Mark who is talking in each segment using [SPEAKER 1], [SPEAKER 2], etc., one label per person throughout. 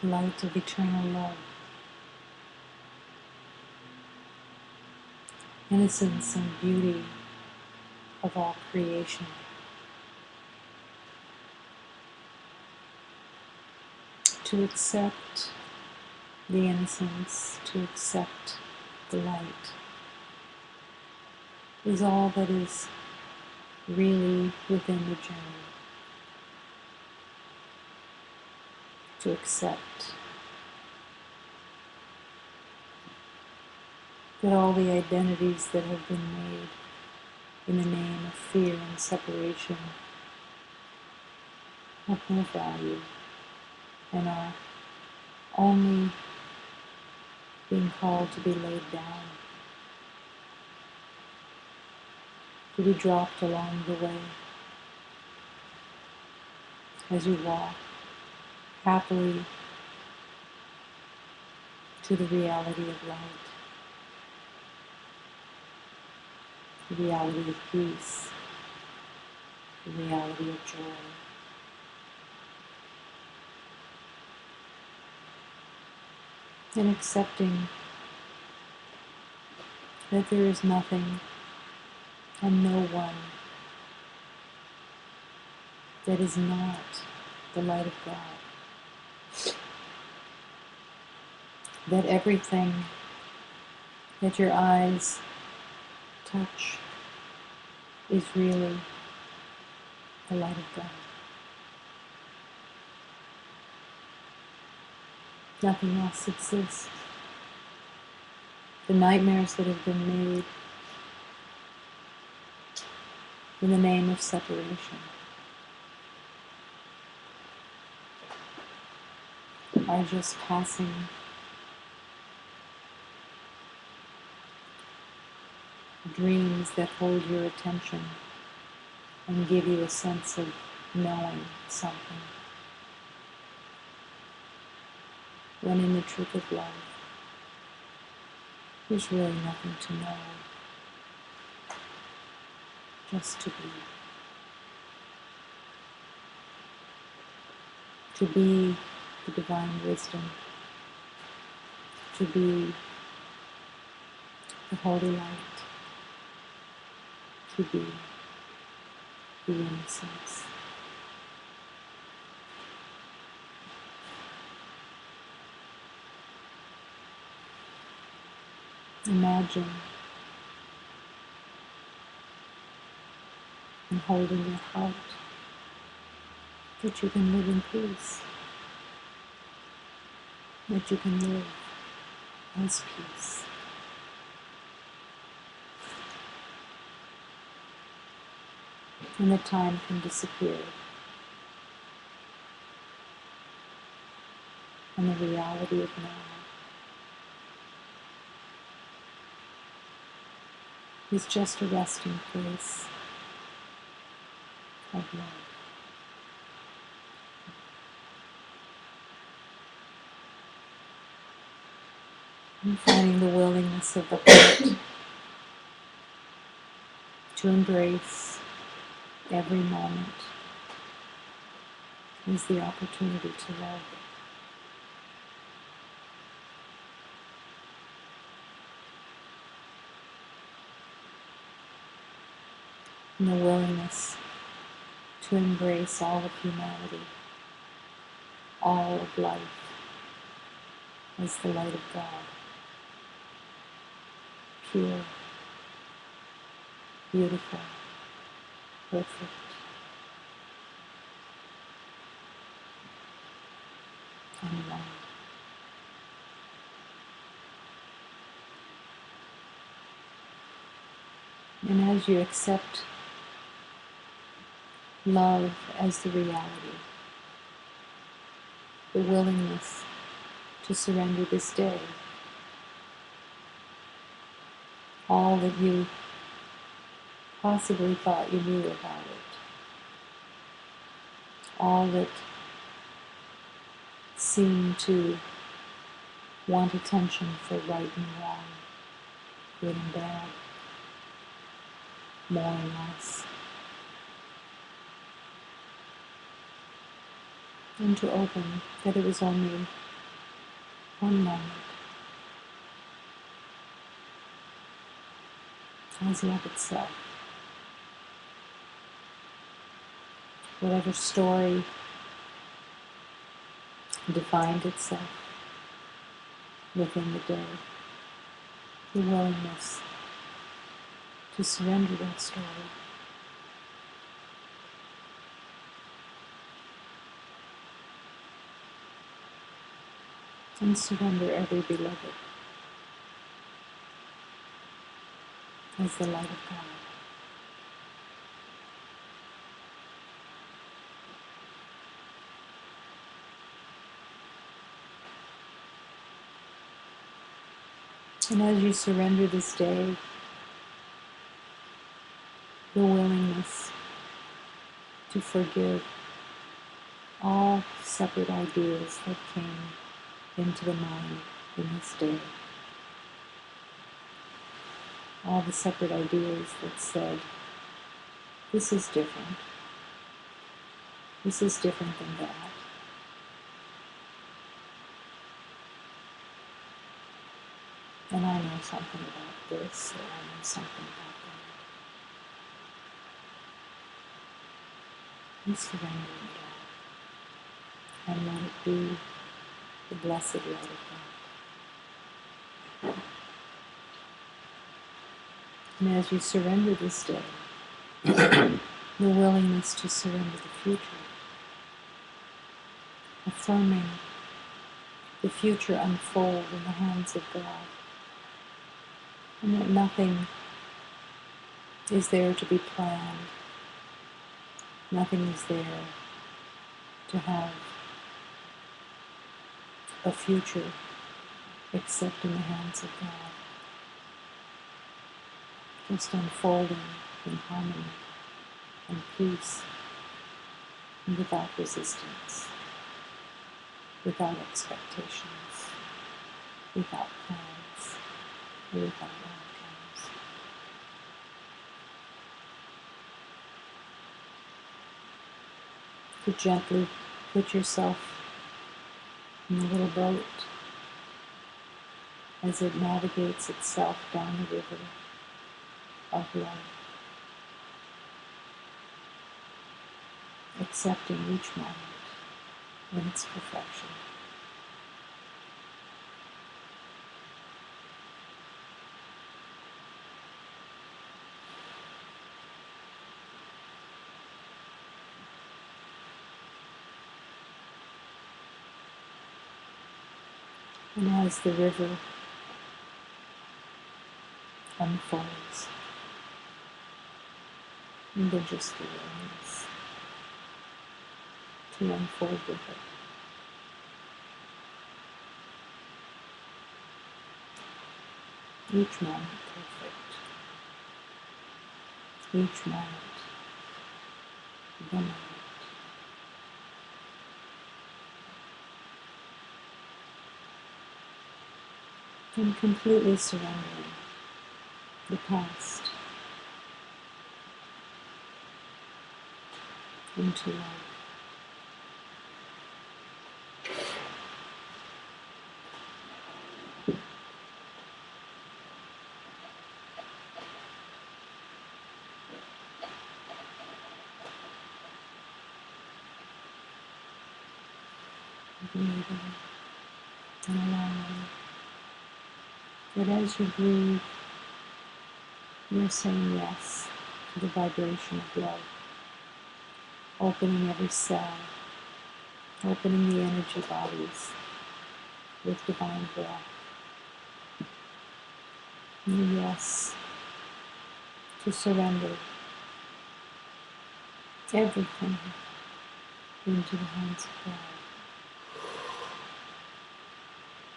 [SPEAKER 1] light of eternal love, innocence and beauty of all creation. To accept the innocence, to accept the light, is all that is really within the journey. To accept that all the identities that have been made in the name of fear and separation have no value and are only being called to be laid down, to be dropped along the way as you walk happily to the reality of light, the reality of peace, the reality of joy. And accepting that there is nothing and no one that is not the light of God. That everything that your eyes touch is really the light of God. Nothing else exists. The nightmares that have been made in the name of separation are just passing dreams that hold your attention and give you a sense of knowing something, when in the truth of love, there's really nothing to know, just to be. To be the divine wisdom, to be the holy light, to be the innocence. Imagine and hold in your heart that you can live in peace, that you can live as peace. And that time can disappear. And the reality of now is just a resting place of love. And finding the willingness of the heart to embrace every moment is the opportunity to love. And the willingness to embrace all of humanity, all of life, as the light of God, pure, beautiful, perfect. And one. And as you accept love as the reality, the willingness to surrender this day, all that you possibly thought you knew about it, all that seemed to want attention for right and wrong, good and bad, more and less. And to open that it was only one moment as love itself. Whatever story defined itself within the day, the willingness to surrender that story and surrender every beloved as the light of God. And as you surrender this day, the willingness to forgive all separate ideas that came into the mind in this day. All the separate ideas that said, this is different. This is different than that. And I know something about this, or I know something about that. And surrender it all. And let it be the blessed light of God. And as you surrender this day, the willingness to surrender the future, affirming the future unfold in the hands of God, and that nothing is there to be planned, nothing is there to have a future except in the hands of God, just unfolding in harmony and peace, and without resistance, without expectations, without plans, or without outcomes. To gently put yourself in the little boat as it navigates itself down the river of love, accepting each moment in its perfection. And as the river unfolds, and then just the willingness to unfold with it. Each moment perfect. Each moment the moment. And completely surrendering the past into love. Breathing and allowing that as you breathe, you're saying yes to the vibration of love, opening every cell, opening the energy bodies with divine breath. And yes to surrender everything into the hands of God.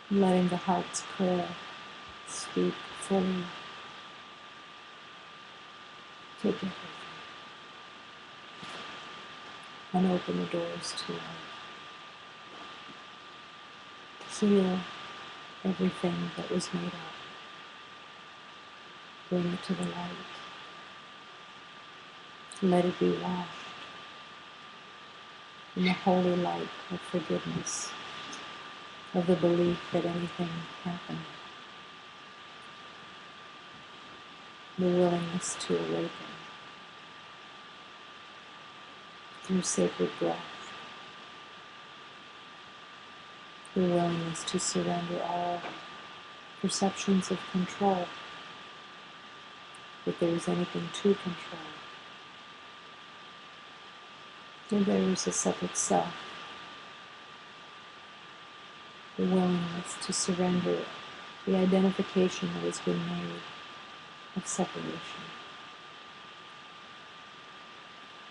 [SPEAKER 1] Letting the heart's prayer speak fully. Take everything and open the doors to love. Heal everything that was made up. Bring it to the light. Let it be washed in the holy light of forgiveness of the belief that anything happened. The willingness to awaken through sacred breath. The willingness to surrender all perceptions of control, that there is anything to control. And there is a separate self. The willingness to surrender the identification that has been made of separation.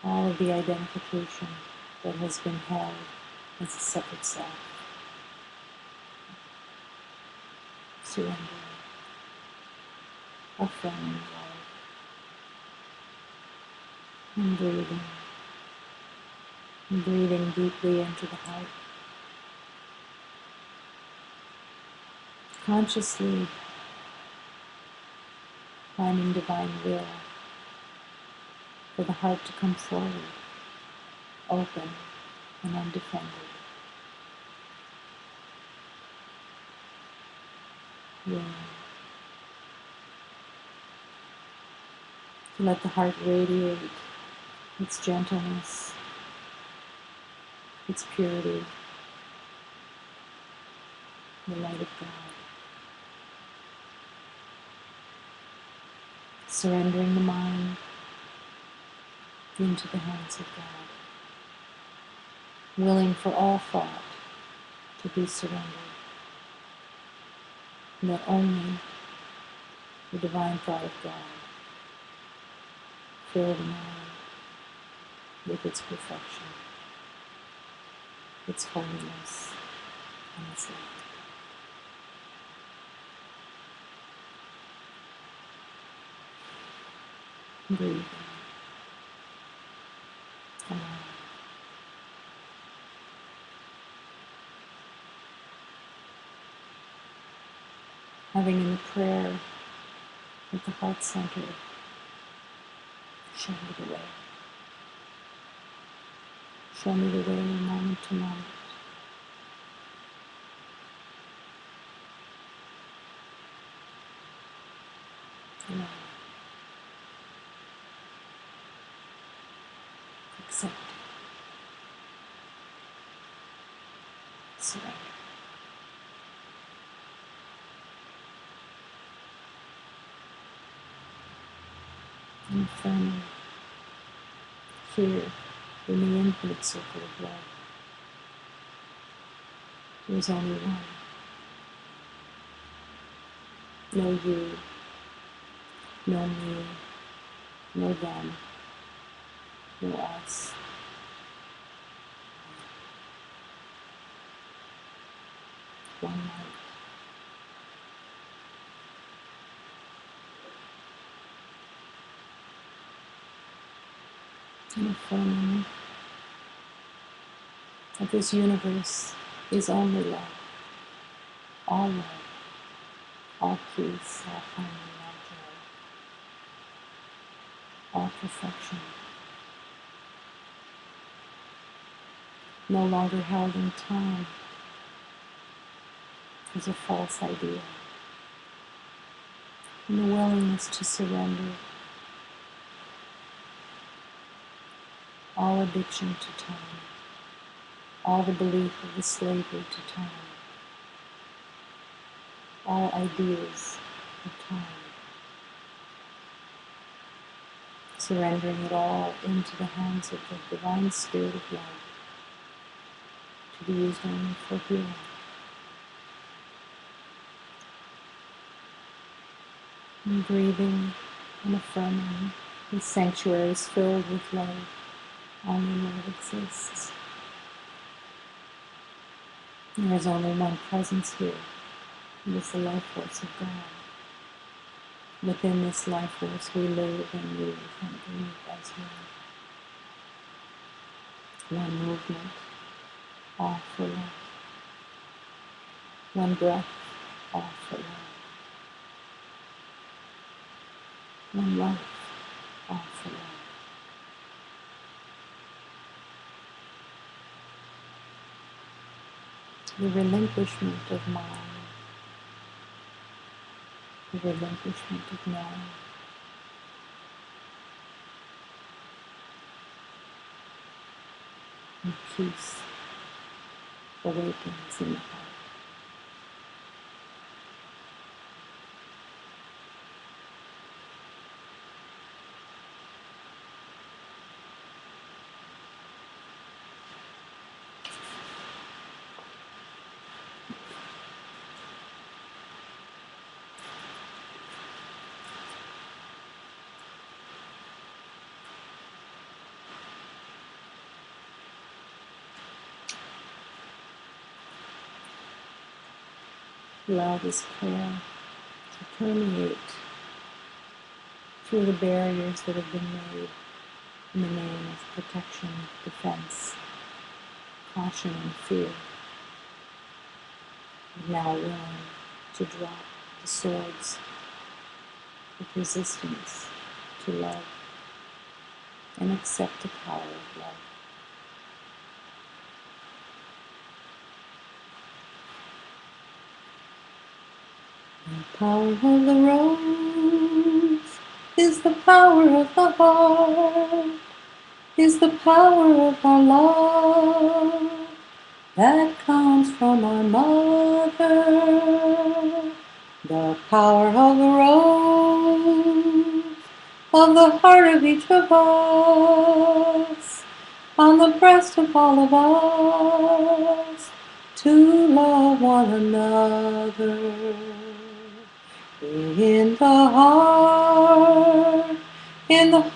[SPEAKER 1] All of the identification that has been held as a separate self. Surrendering, affirming love, and breathing. And breathing deeply into the heart. Consciously finding divine will for the heart to come forward, open and undefended. Willing to let the heart radiate its gentleness, its purity, the light of God. Surrendering the mind into the hands of God. Willing for all thought to be surrendered. And that only the divine thought of God fill the mind with its perfection, its holiness, and its light. Breathing. Allow. Having in the prayer at the heart center, show me the way. Show me the way moment to moment. Allow. Accept. Surrender. And affirming here in the infinite circle of love, there is only one. No you, no me, no them, no us. One light. And affirming that this universe is only love, all love, all peace, all harmony, all joy, all perfection. No longer held in time as a false idea. And the willingness to surrender all addiction to time, all the belief of the slavery to time, all ideas of time, surrendering it all into the hands of the divine spirit of love to be used only for healing. And breathing and affirming these sanctuaries filled with love. Only love exists. And there's only one presence here. It is the life force of God. Within this life force we live and move and breathe as one. One movement, all for love. One breath, all for love. One life, all for love. the relinquishment of mind, the relinquishment of knowing. And peace awakens in the heart. Allow this prayer to permeate through the barriers that have been made in the name of protection, defense, caution, and fear. And now willing to drop the swords of resistance to love and accept the power of love. The power of the rose is the power of the heart, is the power of our love that comes from our mother. The power of the rose, of the heart of each of us, on the breast of all of us, to love one another. In the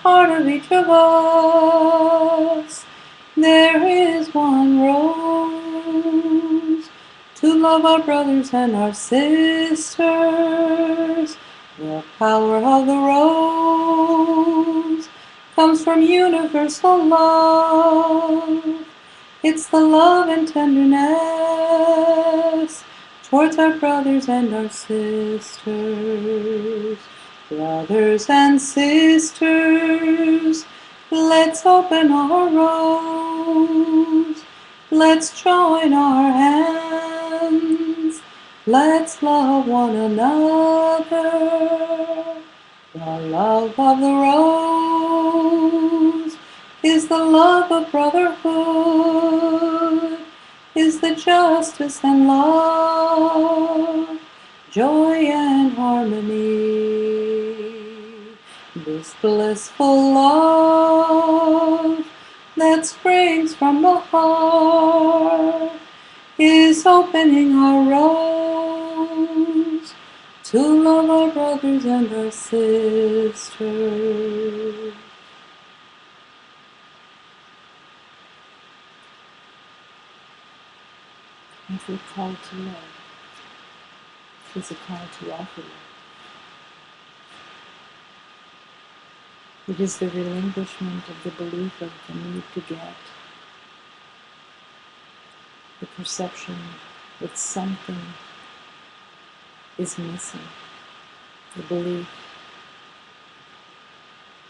[SPEAKER 1] heart of each of us, there is one rose, to love our brothers and our sisters. The power of the rose comes from universal love. It's the love and tenderness towards our brothers and our sisters. Brothers and sisters, let's open our rose. Let's join our hands. Let's love one another. The love of the rose is the love of brotherhood, is the justice and love, joy and harmony. This blissful love that springs from the heart is opening our rose to love our brothers and our sisters. If we're called to love, is a call to offer love. It is the relinquishment of the belief of the need to get, the perception that something is missing, the belief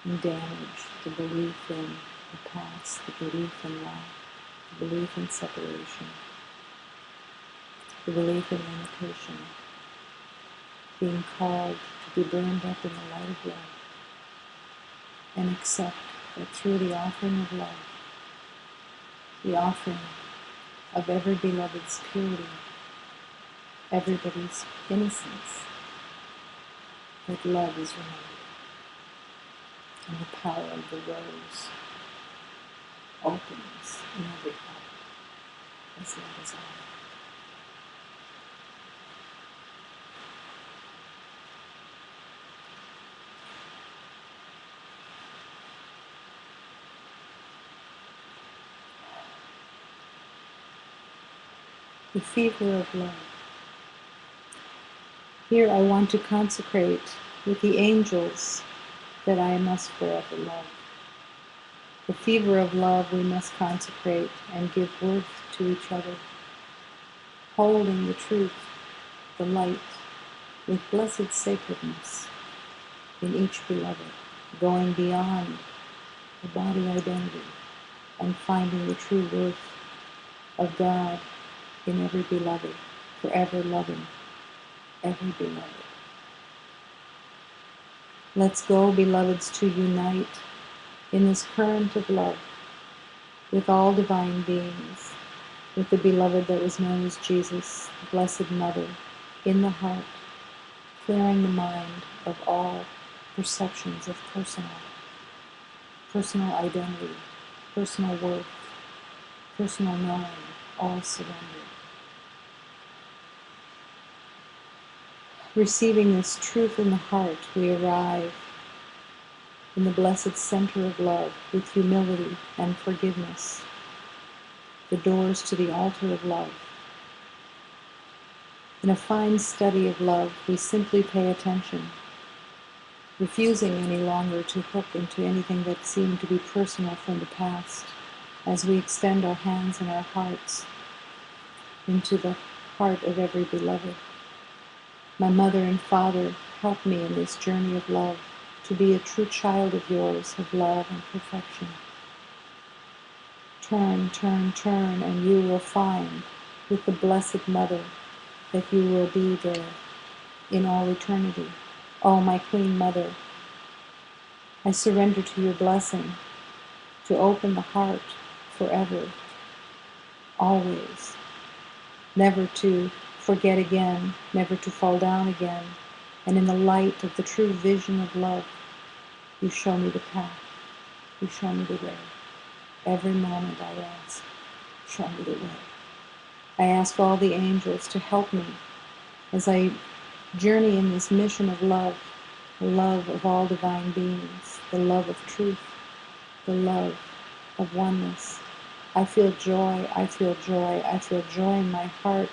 [SPEAKER 1] in damage, the belief in the past, the belief in lack, the belief in separation, the belief in limitation, being called to be burned up in the light of love, and accept that through the offering of love, the offering of every beloved's purity, everybody's innocence, that love is remembered, and the power of the rose opens in every heart as love is offered. The fever of love. Here I want to consecrate with the angels that I must forever love. The fever of love we must consecrate and give worth to each other, holding the truth, the light, with blessed sacredness in each beloved, going beyond the body identity and finding the true worth of God in every beloved, forever loving every beloved. Let's go, beloveds, to unite in this current of love with all divine beings, with the beloved that was known as Jesus, the Blessed Mother, in the heart, clearing the mind of all perceptions of personal identity, personal worth, personal knowing, all surrendered. Receiving this truth in the heart, we arrive in the blessed center of love with humility and forgiveness, the doors to the altar of love. In a fine study of love, we simply pay attention, refusing any longer to hook into anything that seemed to be personal from the past, as we extend our hands and our hearts into the heart of every beloved. My mother and father, help me in this journey of love, to be a true child of yours, of love and perfection. Turn, turn, turn, and you will find, with the Blessed Mother, that you will be there in all eternity. Oh, my Queen Mother, I surrender to your blessing, to open the heart forever, always, never to forget again, never to fall down again, and in the light of the true vision of love, you show me the path, you show me the way. Every moment I ask, show me the way. I ask all the angels to help me as I journey in this mission of love, the love of all divine beings, the love of truth, the love of oneness. I feel joy, I feel joy, I feel joy in my heart.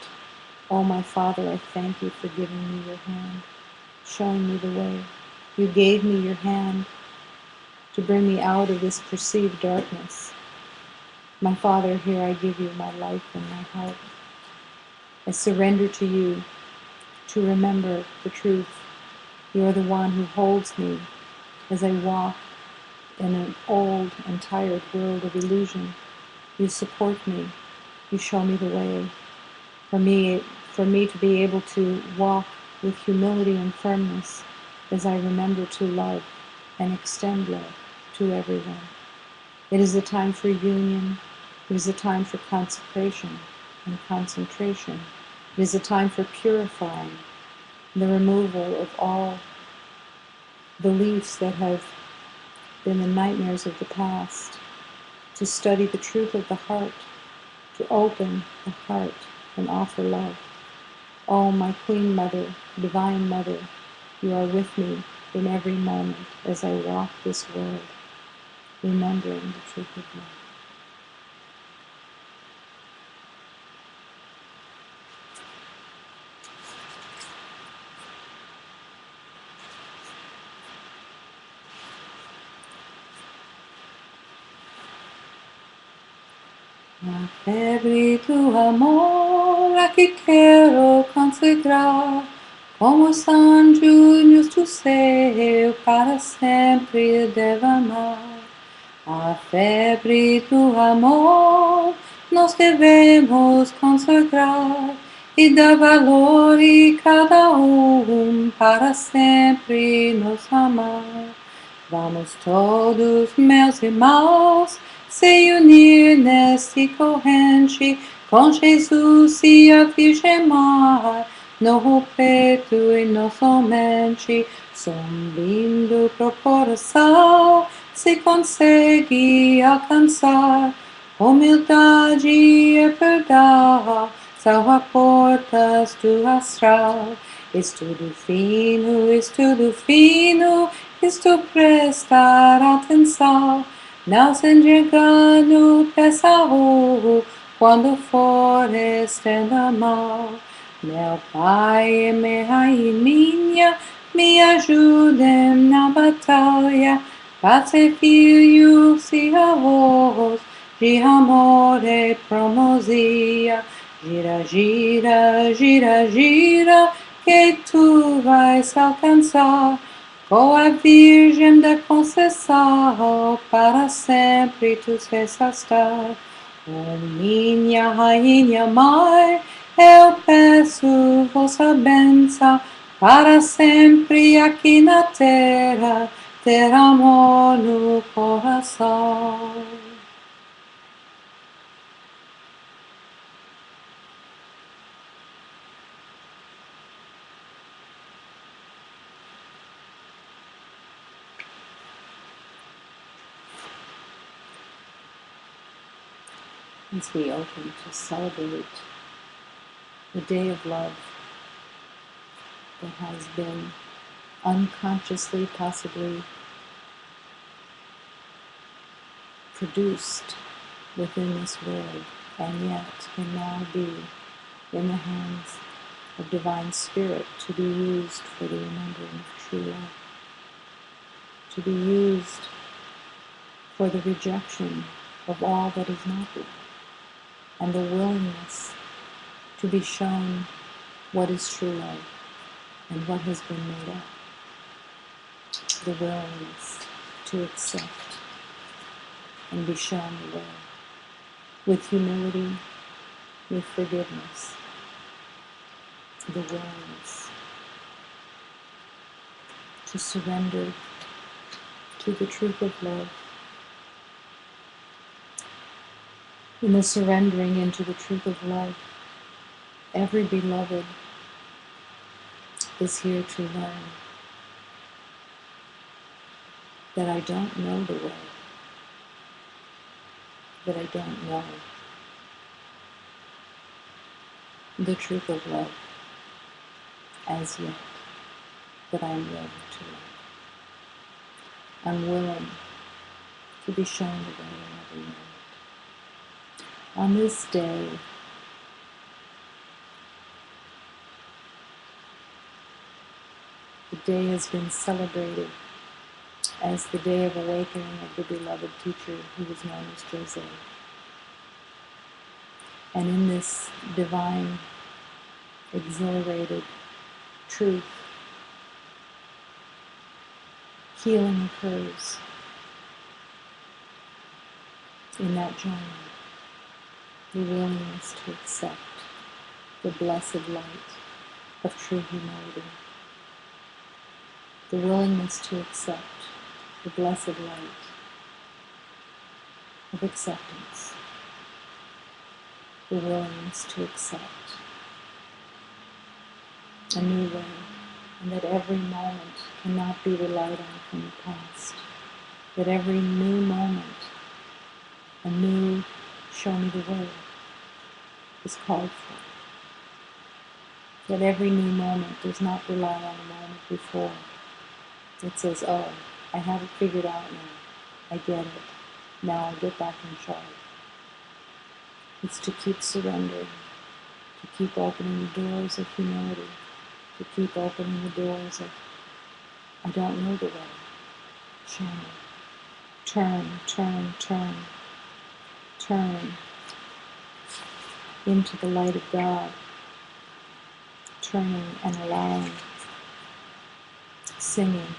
[SPEAKER 1] Oh, my Father, I thank you for giving me your hand, showing me the way. You gave me your hand to bring me out of this perceived darkness. My Father, here I give you my life and my heart. I surrender to you to remember the truth. You are the one who holds me as I walk in an old and tired world of illusion. You support me. You show me the way. For me to be able to walk with humility and firmness as I remember to love and extend love to everyone. It is a time for union. It is a time for consecration and concentration. It is a time for purifying, the removal of all beliefs that have been the nightmares of the past, to study the truth of the heart, to open the heart and offer love. Oh, my Queen Mother, Divine Mother, you are with me in every moment as I walk this world, remembering the truth of love. La febre tu amor a que quero consagrar, como sanguíneos do céu para sempre devo amar. A febre do amor nós devemos consagrar e dar valor e cada para sempre nos amar. Vamos todos, meus irmãos, se unir neste corrente com Jesus e a Virgem Mar, no peito e não somente, subindo pro coração, se consegue alcançar. Humildade e verdade são as portas do astral. Estudo fino, estou prestar atenção. Não se engano, peça quando for estenda a mão. Meu Pai e minha, me ajudem na batalha. Paz filhos e avós, de amor e promosia. Gira, gira, gira, gira, que tu vais alcançar. Com a Virgem da Conceição, para sempre tu cessas estar. Minha rainha mãe, eu peço vossa benção para sempre aqui na terra, ter amor no coração. As we open to celebrate the day of love that has been unconsciously, possibly produced within this world, and yet can now be in the hands of Divine Spirit to be used for the remembering of true love, to be used for the rejection of all that is not love, and the willingness to be shown what is true love and what has been made up, the willingness to accept and be shown the way, with humility, with forgiveness, the willingness to surrender to the truth of love. In the surrendering into the truth of love, every beloved is here to learn that I don't know the way, that I don't know the truth of love as yet, but I'm willing to learn. I'm willing to be shown the way in every moment. On this day, the day has been celebrated as the day of awakening of the beloved teacher who was known as Jose. And in this divine, exhilarated truth, healing occurs in that journey. The willingness to accept the blessed light of true humility. The willingness to accept the blessed light of acceptance. The willingness to accept a new way, and that every moment cannot be relied on from the past. That every new moment, a new show me the way, is called for. That every new moment does not rely on the moment before. It says, oh, I have it figured out now. I get it. Now I'll get back in charge. It's to keep surrendering, to keep opening the doors of humility, to keep opening the doors of, I don't know the way. Show me. Turn, turn, turn, turn into the light of God, turning and allowing, singing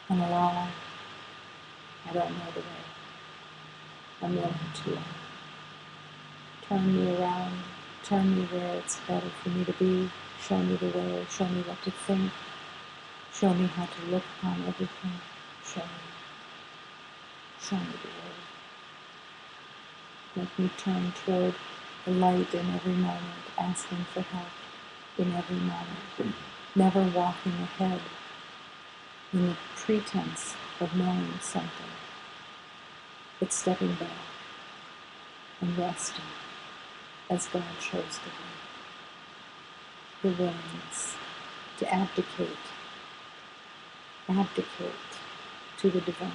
[SPEAKER 1] and allowing. I don't know the way. I'm willing to learn. Turn me around, turn me where it's better for me to be, show me the way, show me what to think, show me how to look upon everything, show me the way. Let me turn toward the light in every moment, asking for help in every moment, never walking ahead in the pretense of knowing something, but stepping back and resting as God shows the way. The willingness to abdicate to the divine,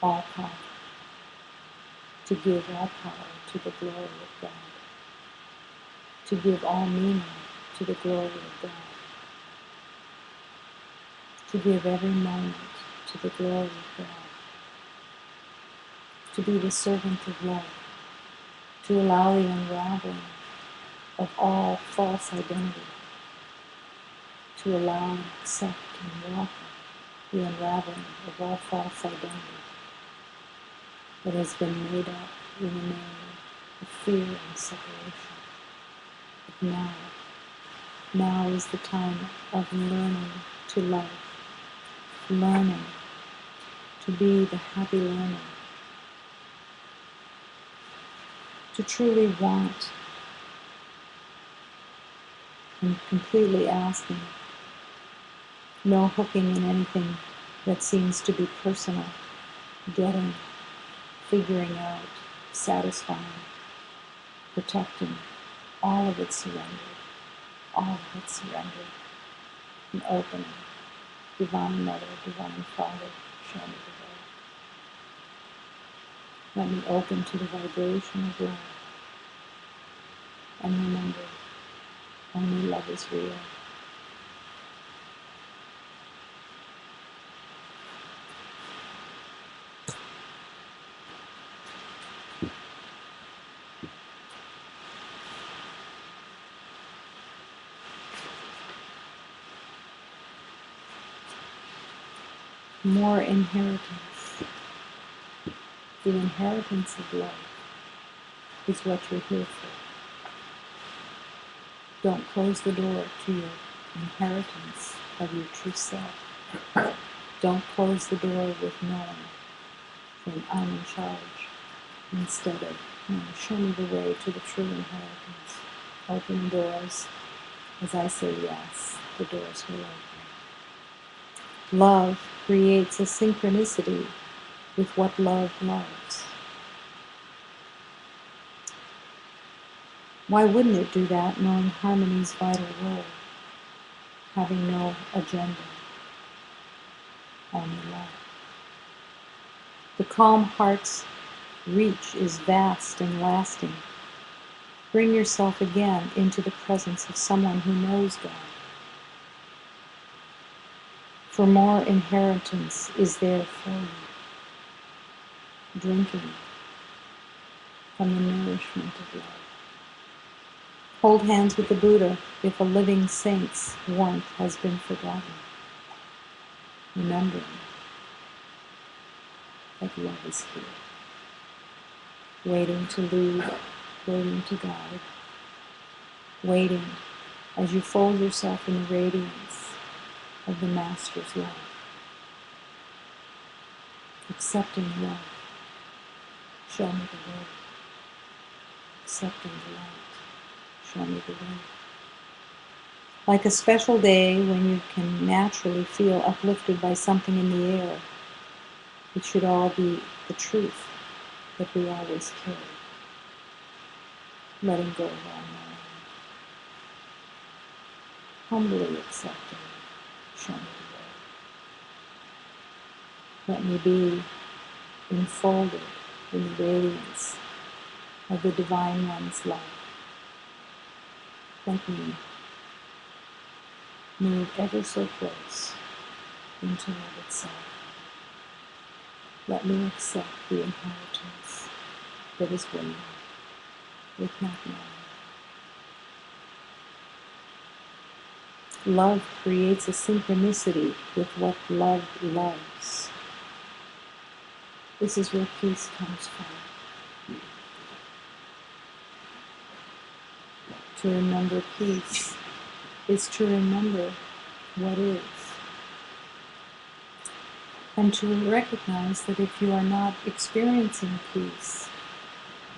[SPEAKER 1] all power, to give all power to the glory of God, to give all meaning to the glory of God, to give every moment to the glory of God, to be the servant of love, to allow the unraveling of all false identity, to allow and accept and welcome the unraveling of all false identity that has been made up in the name of fear and separation. But now is the time of learning to love, learning to be the happy learner, to truly want and completely asking, no hooking in anything that seems to be personal, getting, figuring out, satisfying, protecting, all of it surrendered, and opening. Divine Mother, Divine Father, show me the way. Let me open to the vibration of love. And remember, only love is real. More inheritance. The inheritance of love is what you're here for. Don't close the door to your inheritance of your true self. Don't close the door with knowing, saying, I'm in charge, instead of, show me the way to the true inheritance. Open doors. As I say yes, the doors will open. Love creates a synchronicity with what love loves. Why wouldn't it do that, knowing harmony's vital role, having no agenda, only love? The calm heart's reach is vast and lasting. Bring yourself again into the presence of someone who knows God. For more inheritance is there for you, drinking from the nourishment of love. Hold hands with the Buddha if a living saint's warmth has been forgotten. Remembering that love is here, waiting to lead, waiting to guide, waiting as you fold yourself in the radiance of the Master's love. Accepting love, show me the way. Accepting the light, show me the way. Like a special day when you can naturally feel uplifted by something in the air, it should all be the truth that we always carry. Letting go of our mind. Humbly accepting, show me the way. Let me be enfolded in the radiance of the Divine One's love. Let me move ever so close into love itself. Let me accept the inheritance that is waiting with not knowing. Love creates a synchronicity with what love loves. This is where peace comes from. To remember peace is to remember what is. And to recognize that if you are not experiencing peace,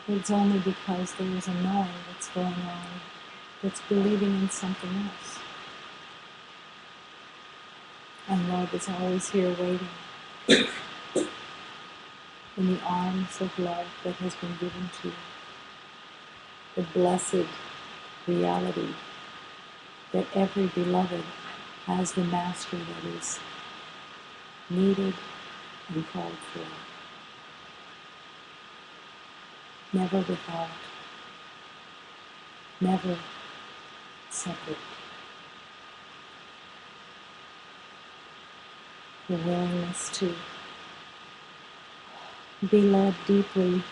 [SPEAKER 1] it's only because there is a knowing that's going on, that's believing in something else. And love is always here waiting in the arms of love that has been given to you. The blessed reality that every beloved has the Master that is needed and called for. Never without, never separate. The willingness to be led deeply.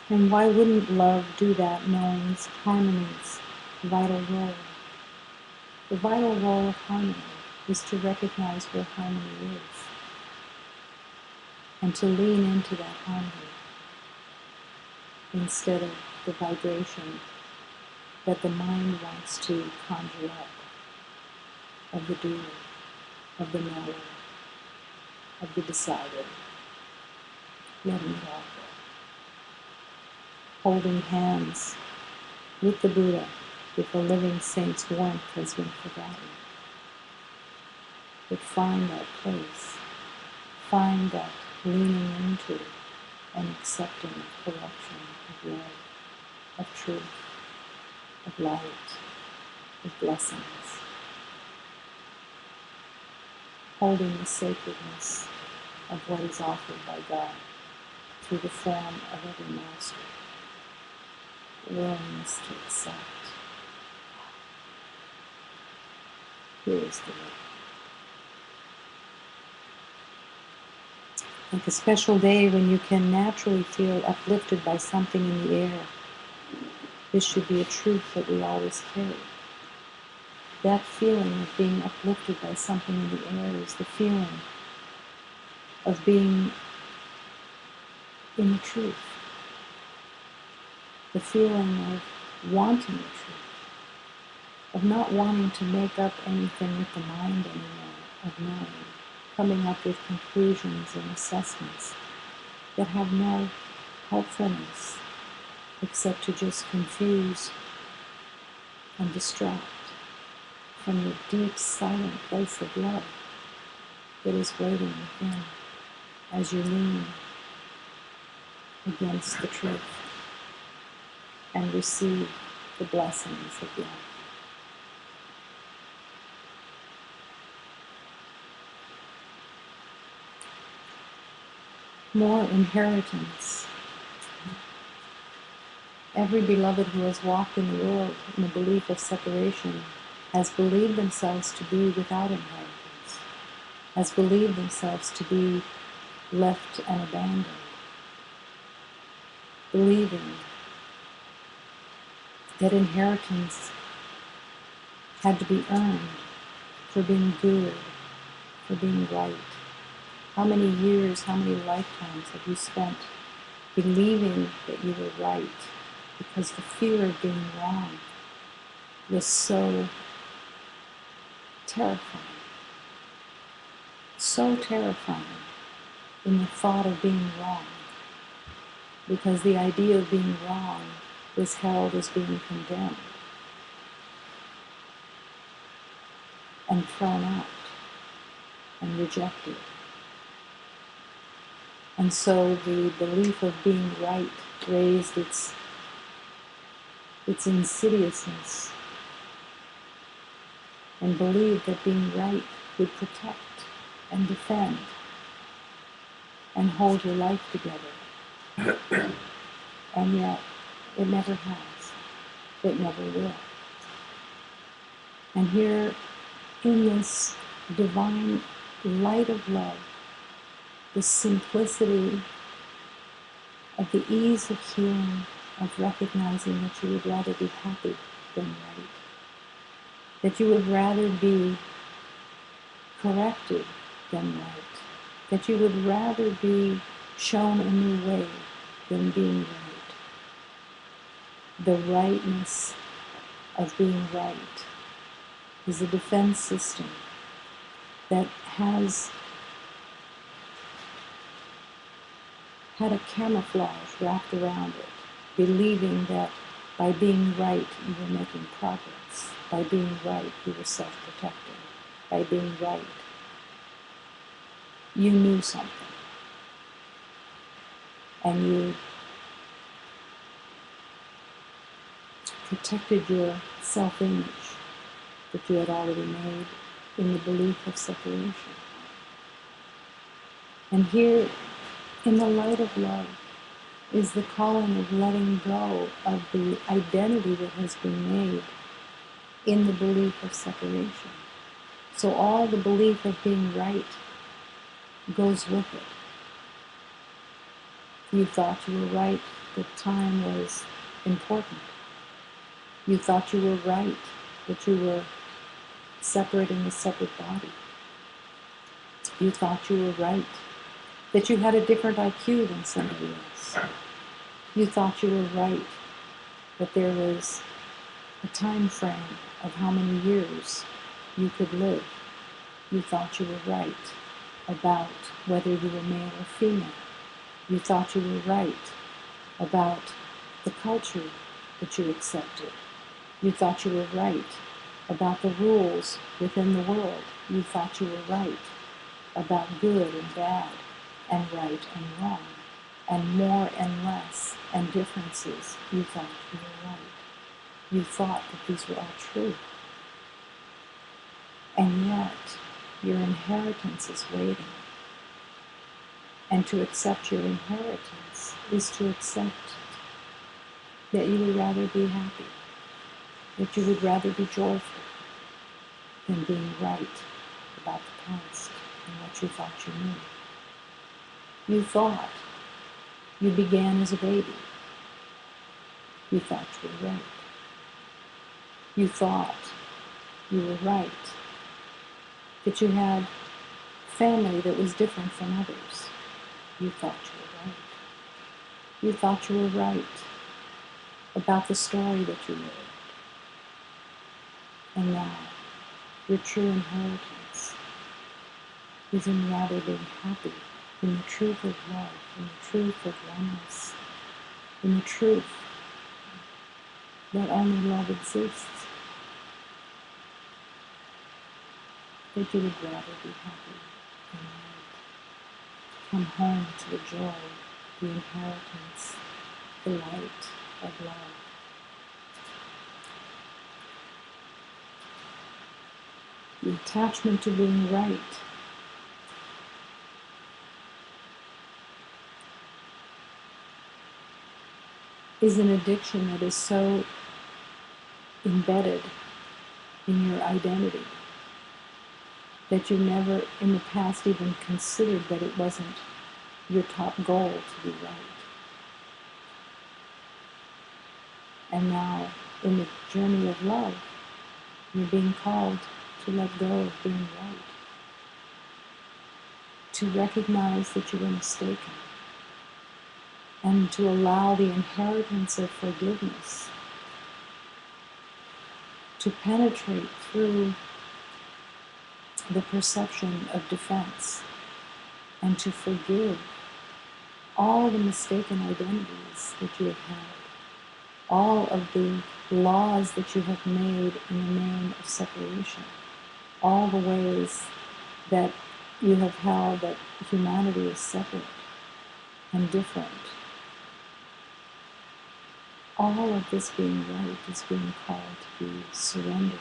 [SPEAKER 1] And why wouldn't love do that, knowing harmony's vital role? The vital role of harmony is to recognize where harmony is and to lean into that harmony instead of the vibration that the mind wants to conjure up of the doer, of the knower, of the decider, letting it all go. Holding hands with the Buddha if a living saint's warmth has been forgotten. But find that place, find that leaning into and accepting correction of love, of truth, of light, of blessings. Holding the sacredness of what is offered by God through the form of every master. Willingness to accept. Here is the way. Like a special day when you can naturally feel uplifted by something in the air. This should be a truth that we always carry. That feeling of being uplifted by something in the air is the feeling of being in the truth. The feeling of wanting the truth. Of not wanting to make up anything with the mind anymore, of knowing, coming up with conclusions and assessments that have no helpfulness except to just confuse and distract from the deep, silent place of love that is waiting within as you lean against the truth and receive the blessings of love. More inheritance. Every beloved who has walked in the world in the belief of separation has believed themselves to be without inheritance, has believed themselves to be left and abandoned, believing that inheritance had to be earned for being good, for being right. How many years, how many lifetimes have you spent believing that you were right because the fear of being wrong was so terrifying in the thought of being wrong, because the idea of being wrong was held as being condemned and thrown out and rejected. And so the belief of being right raised its insidiousness and believed that being right would protect and defend and hold your life together. And yet, it never has. It never will. And here, in this divine light of love, the simplicity of the ease of healing, of recognizing that you would rather be happy than right, that you would rather be corrected than right, that you would rather be shown a new way than being right. The rightness of being right is a defense system that has had a camouflage wrapped around it, believing that by being right you were making progress, by being right you were self-protecting, by being right you knew something, and you protected your self-image that you had already made in the belief of separation. And here, in the light of love, is the calling of letting go of the identity that has been made in the belief of separation. So all the belief of being right goes with it. You thought you were right, that time was important. You thought you were right, that you were separate in a separate body. You thought you were right, that you had a different IQ than somebody else. You thought you were right, but there was a time frame of how many years you could live. You thought you were right about whether you were male or female. You thought you were right about the culture that you accepted. You thought you were right about the rules within the world. You thought you were right about good and bad, and right and wrong, and more and less, and differences. You thought you were right. You thought that these were all true. And yet, your inheritance is waiting. And to accept your inheritance is to accept that you would rather be happy, that you would rather be joyful than being right about the past and what you thought you knew. You thought you began as a baby. You thought you were right. You thought you were right, that you had family that was different from others. You thought you were right. You thought you were right about the story that you lived. And now, your true inheritance is in rather being happy in the truth of love, in the truth of oneness, in the truth that only love exists. That you would rather be happy than right. Come home to the joy, the inheritance, the light of love. The attachment to being right is an addiction that is so embedded in your identity that you never in the past even considered that it wasn't your top goal to be right. And now, in the journey of love, you're being called to let go of being right, to recognize that you were mistaken, and to allow the inheritance of forgiveness to penetrate through the perception of defense, and to forgive all the mistaken identities that you have held, all of the laws that you have made in the name of separation, all the ways that you have held that humanity is separate and different. All of this being right is being called to be surrendered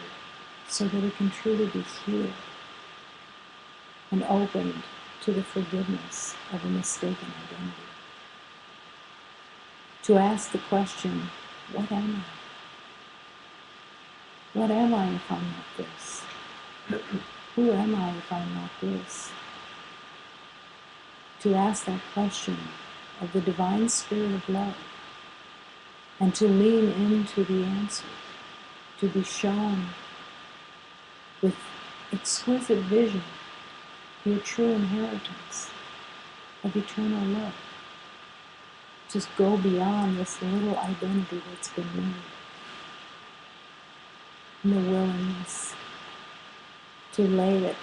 [SPEAKER 1] so that it can truly be healed and opened to the forgiveness of a mistaken identity. To ask the question, what am I? What am I if I'm not this? Who am I if I'm not this? To ask that question of the divine spirit of love and to lean into the answer, to be shown with exquisite vision your true inheritance of eternal love. Just go beyond this little identity that's been made. And the willingness to lay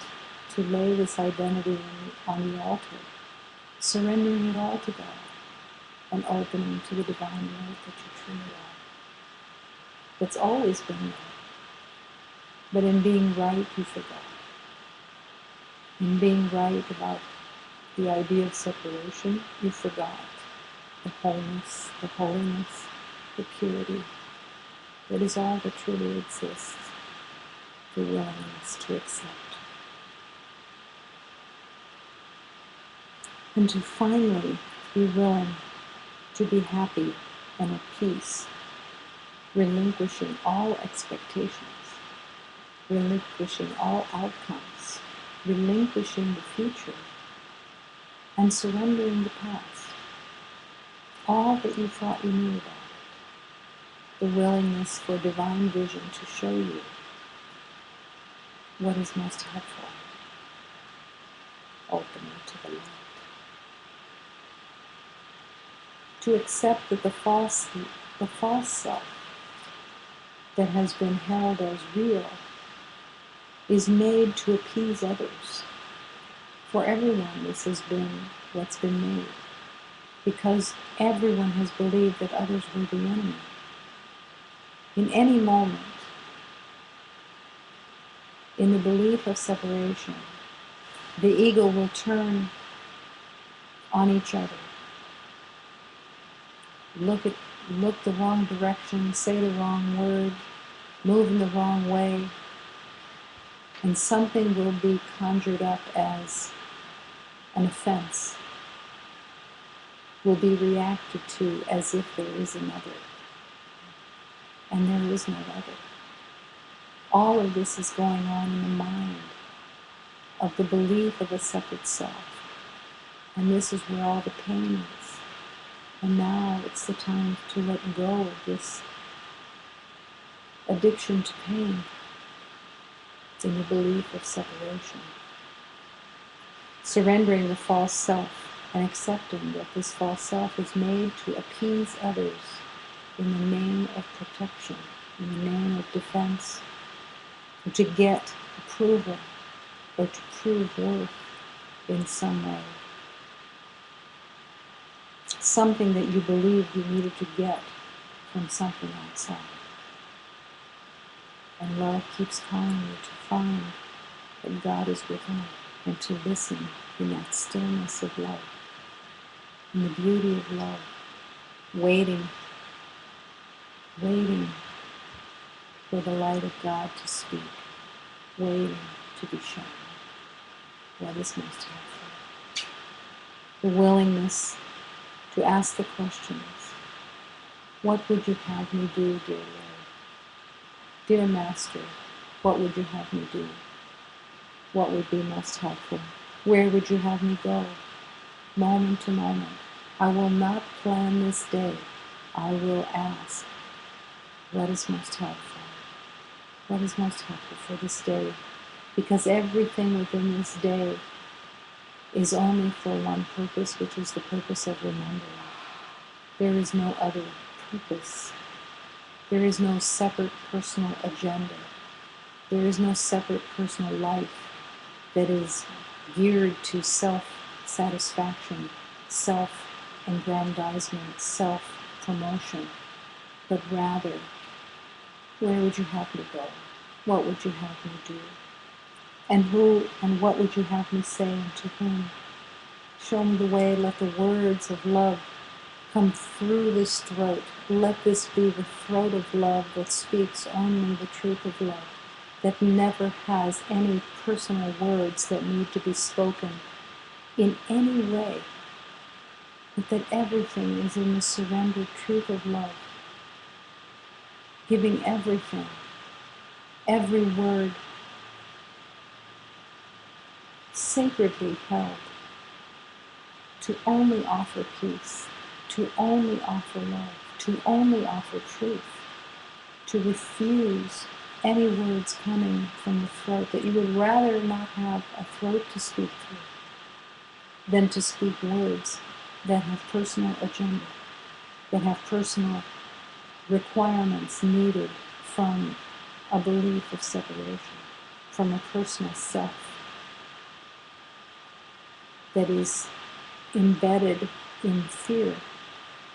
[SPEAKER 1] this identity on the altar, surrendering it all to God, and opening to the divine love that you truly are. That's always been there. But in being right, you forgot. In being right about the idea of separation, you forgot the wholeness, the holiness, the purity that is all that truly exists, the willingness to accept. And to finally be willing to be happy and at peace, relinquishing all expectations, relinquishing all outcomes, relinquishing the future, and surrendering the past. All that you thought you knew about it. The willingness for divine vision to show you what is most helpful. Opening to the light. to accept that the false self that has been held as real is made to appease others. For everyone, this has been what's been made, because everyone has believed that others were the enemy. In any moment, in the belief of separation, the ego will turn on each other, look the wrong direction, say the wrong word, move in the wrong way, and something will be conjured up as an offense, will be reacted to as if there is another. And there is no other. All of this is going on in the mind of the belief of a separate self. And this is where all the pain is. And now it's the time to let go of this addiction to pain in the belief of separation. Surrendering the false self and accepting that this false self is made to appease others in the name of protection, in the name of defense, or to get approval, or to prove worth in some way. Something that you believed you needed to get from something outside. And love keeps calling you to find that God is within, and to listen in that stillness of love, in the beauty of love, waiting for the light of God to speak, waiting to be shown what is most helpful. The willingness to ask the questions, what would you have me do, dear Lord? Dear Master, what would you have me do? What would be most helpful? Where would you have me go? Moment to moment. I will not plan this day. I will ask, what is most helpful? What is most helpful for this day? Because everything within this day is only for one purpose, which is the purpose of remembering. There is no other purpose. There is no separate personal agenda. There is no separate personal life that is geared to self-satisfaction, self-aggrandizement, self-promotion, but rather, where would you have me go? What would you have me do? And who and what would you have me say, and to whom? Show me the way. Let the words of love come through this throat. Let this be the throat of love that speaks only the truth of love, that never has any personal words that need to be spoken in any way, but that everything is in the surrendered truth of love, giving everything, every word, sacredly held, to only offer peace, to only offer love, to only offer truth, to refuse any words coming from the throat, that you would rather not have a throat to speak through than to speak words that have personal agenda, that have personal requirements needed from a belief of separation, from a personal self that is embedded in fear,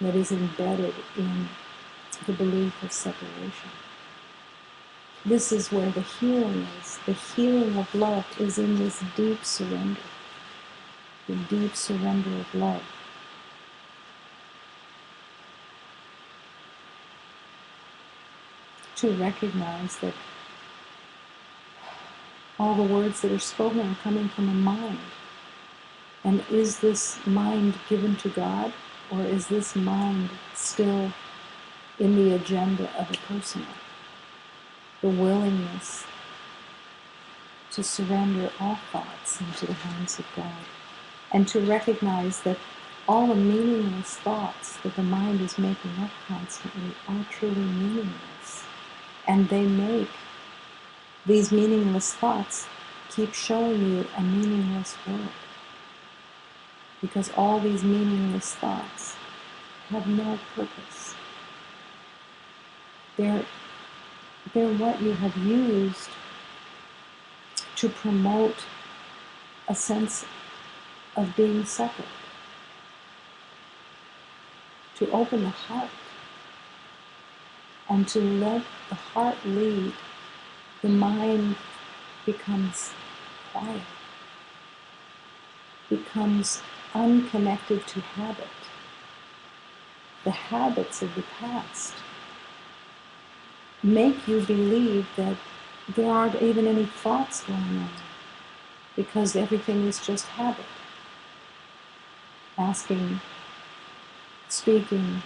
[SPEAKER 1] that is embedded in the belief of separation. This is where the healing is. The healing of love is in this deep surrender, the deep surrender of love. To recognize that all the words that are spoken are coming from a mind. And is this mind given to God, or is this mind still in the agenda of a personal? The willingness to surrender all thoughts into the hands of God, and to recognize that all the meaningless thoughts that the mind is making up constantly are truly meaningless. And they make these meaningless thoughts keep showing you a meaningless world. Because all these meaningless thoughts have no purpose. They're what you have used to promote a sense of being separate, to open the heart, and to let the heart lead. The mind becomes quiet, becomes unconnected to habit. The habits of the past make you believe that there aren't even any thoughts going on, because everything is just habit. Asking, speaking,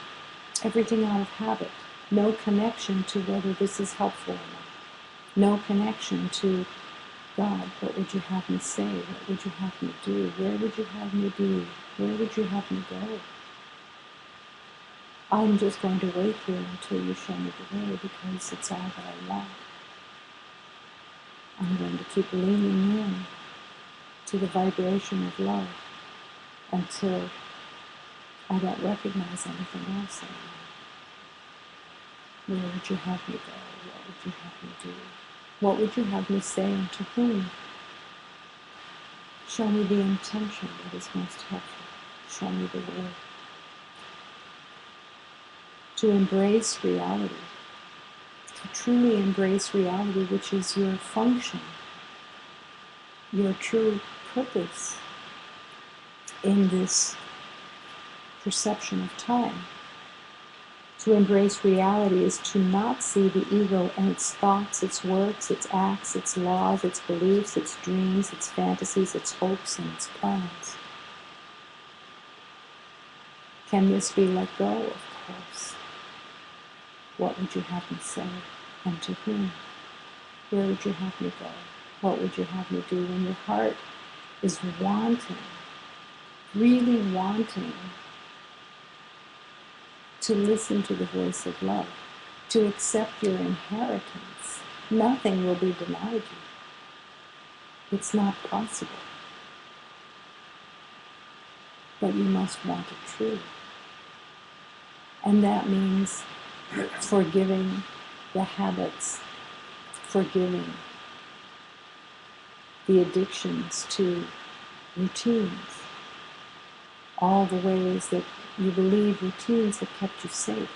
[SPEAKER 1] everything out of habit. No connection to whether this is helpful or not. No connection to, God, what would you have me say? What would you have me do? Where would you have me be? Where would you have me go? I'm just going to wait here until you show me the way, because it's all that I want. I'm going to keep leaning in to the vibration of love until I don't recognize anything else anymore. Where would you have me go? What would you have me do? What would you have me say, and to whom? Show me the intention that is most helpful. Show me the way. To embrace reality, to truly embrace reality, which is your function, your true purpose in this perception of time. To embrace reality is to not see the ego and its thoughts, its words, its acts, its laws, its beliefs, its dreams, its fantasies, its hopes, and its plans. Can this be let go? Of course. What would you have me say, and to whom? Where would you have me go? What would you have me do? When your heart is wanting, really wanting to listen to the voice of love, to accept your inheritance, nothing will be denied you. It's not possible. But you must want it truly. And that means forgiving the habits, forgiving the addictions to routines, all the ways that you believe routines have kept you safe.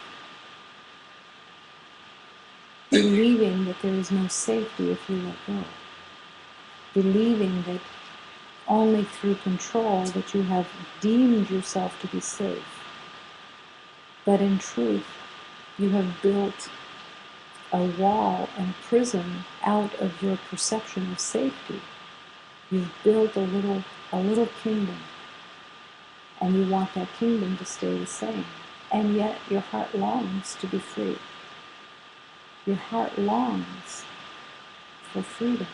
[SPEAKER 1] Believing that there is no safety if you let go. Believing that only through control that you have deemed yourself to be safe. But in truth, you have built a wall and prison out of your perception of safety. You've built a little kingdom, and you want that kingdom to stay the same. And yet your heart longs to be free. Your heart longs for freedom.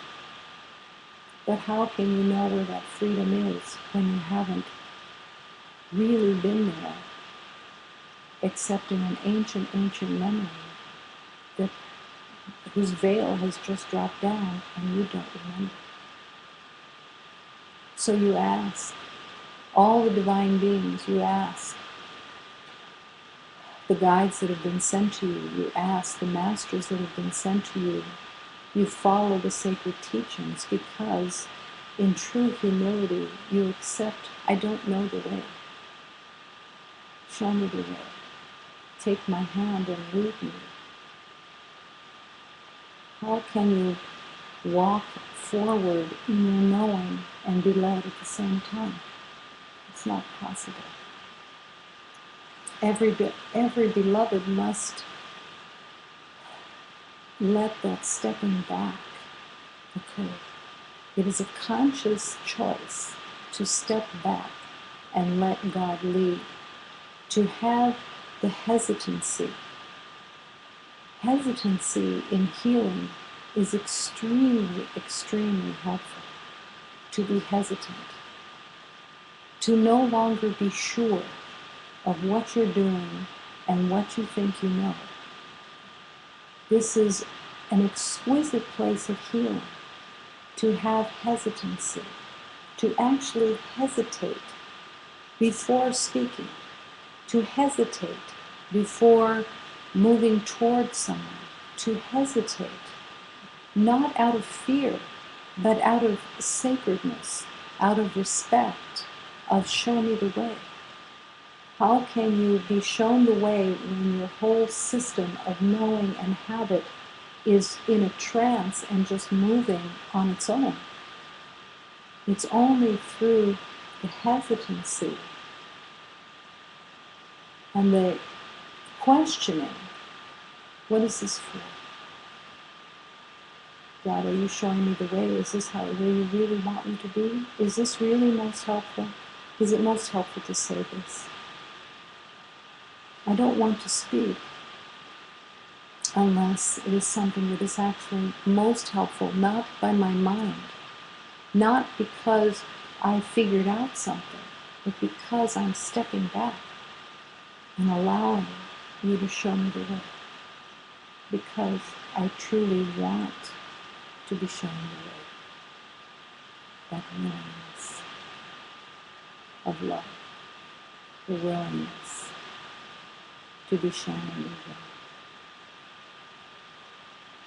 [SPEAKER 1] But how can you know where that freedom is when you haven't really been there, except in an ancient memory whose veil has just dropped down and you don't remember? So you ask all the divine beings, you ask the guides that have been sent to you, you ask the masters that have been sent to you, you follow the sacred teachings, because in true humility you accept, I don't know the way. Show me the way. Take my hand and lead me. How can you walk forward in your knowing and be led at the same time? It's not possible. Every beloved must let that stepping back occur. It is a conscious choice to step back and let God lead, to have the hesitancy. Hesitancy in healing is extremely, extremely helpful. To be hesitant, to no longer be sure of what you're doing and what you think you know. This is an exquisite place of healing, to have hesitancy, to actually hesitate before speaking. to hesitate before moving towards someone, to hesitate, not out of fear, but out of sacredness, out of respect, of show me the way. How can you be shown the way when your whole system of knowing and habit is in a trance and just moving on its own? It's only through the hesitancy and the questioning, what is this for? God, are you showing me the way? Is this where you really want me to be? Is this really most helpful? Is it most helpful to say this? I don't want to speak unless it is something that is actually most helpful, not by my mind, not because I figured out something, but because I'm stepping back and allowing you to show me the way, because I truly want to be shown the way, that willingness of love, the willingness to be shown a new way.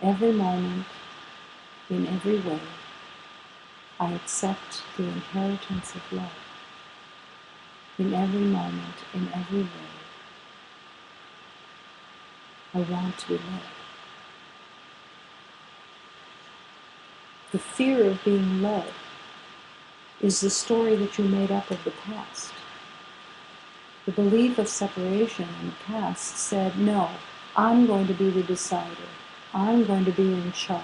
[SPEAKER 1] Every moment, in every way, I accept the inheritance of love. In every moment, in every way, I want to be loved. The fear of being loved is the story that you made up of the past. The belief of separation in the past said, no, I'm going to be the decider. I'm going to be in charge.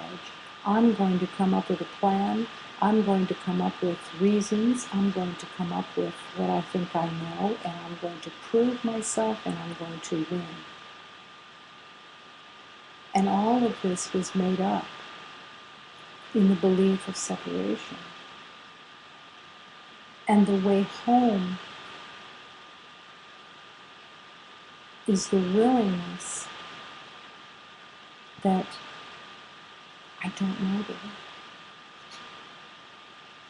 [SPEAKER 1] I'm going to come up with a plan. I'm going to come up with reasons. I'm going to come up with what I think I know, and I'm going to prove myself, and I'm going to win. And all of this was made up in the belief of separation. And the way home is the willingness that I don't know the way.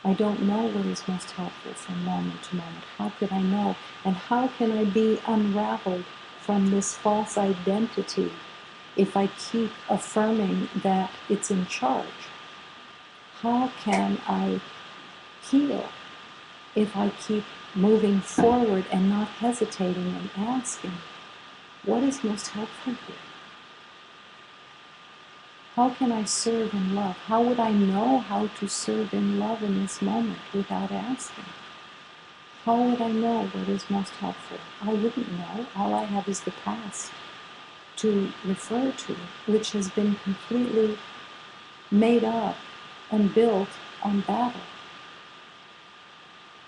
[SPEAKER 1] I don't know what is most helpful from moment to moment. How could I know? And how can I be unraveled from this false identity if I keep affirming that it's in charge? How can I heal if I keep moving forward and not hesitating and asking, what is most helpful here? How can I serve in love? How would I know how to serve in love in this moment without asking? How would I know what is most helpful? I wouldn't know. All I have is the past to refer to, which has been completely made up and built on battle.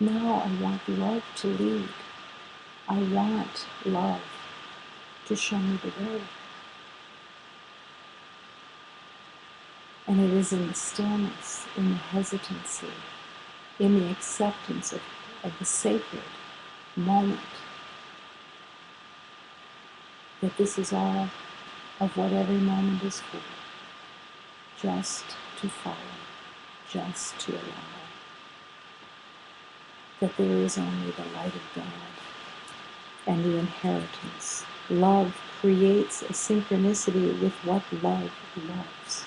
[SPEAKER 1] Now I want love to lead. I want love to show me the way. And it is in the stillness, in the hesitancy, in the acceptance of the sacred moment that this is all of what every moment is for. Just to follow, just to allow. That there is only the light of God and the inheritance. Love creates a synchronicity with what love loves.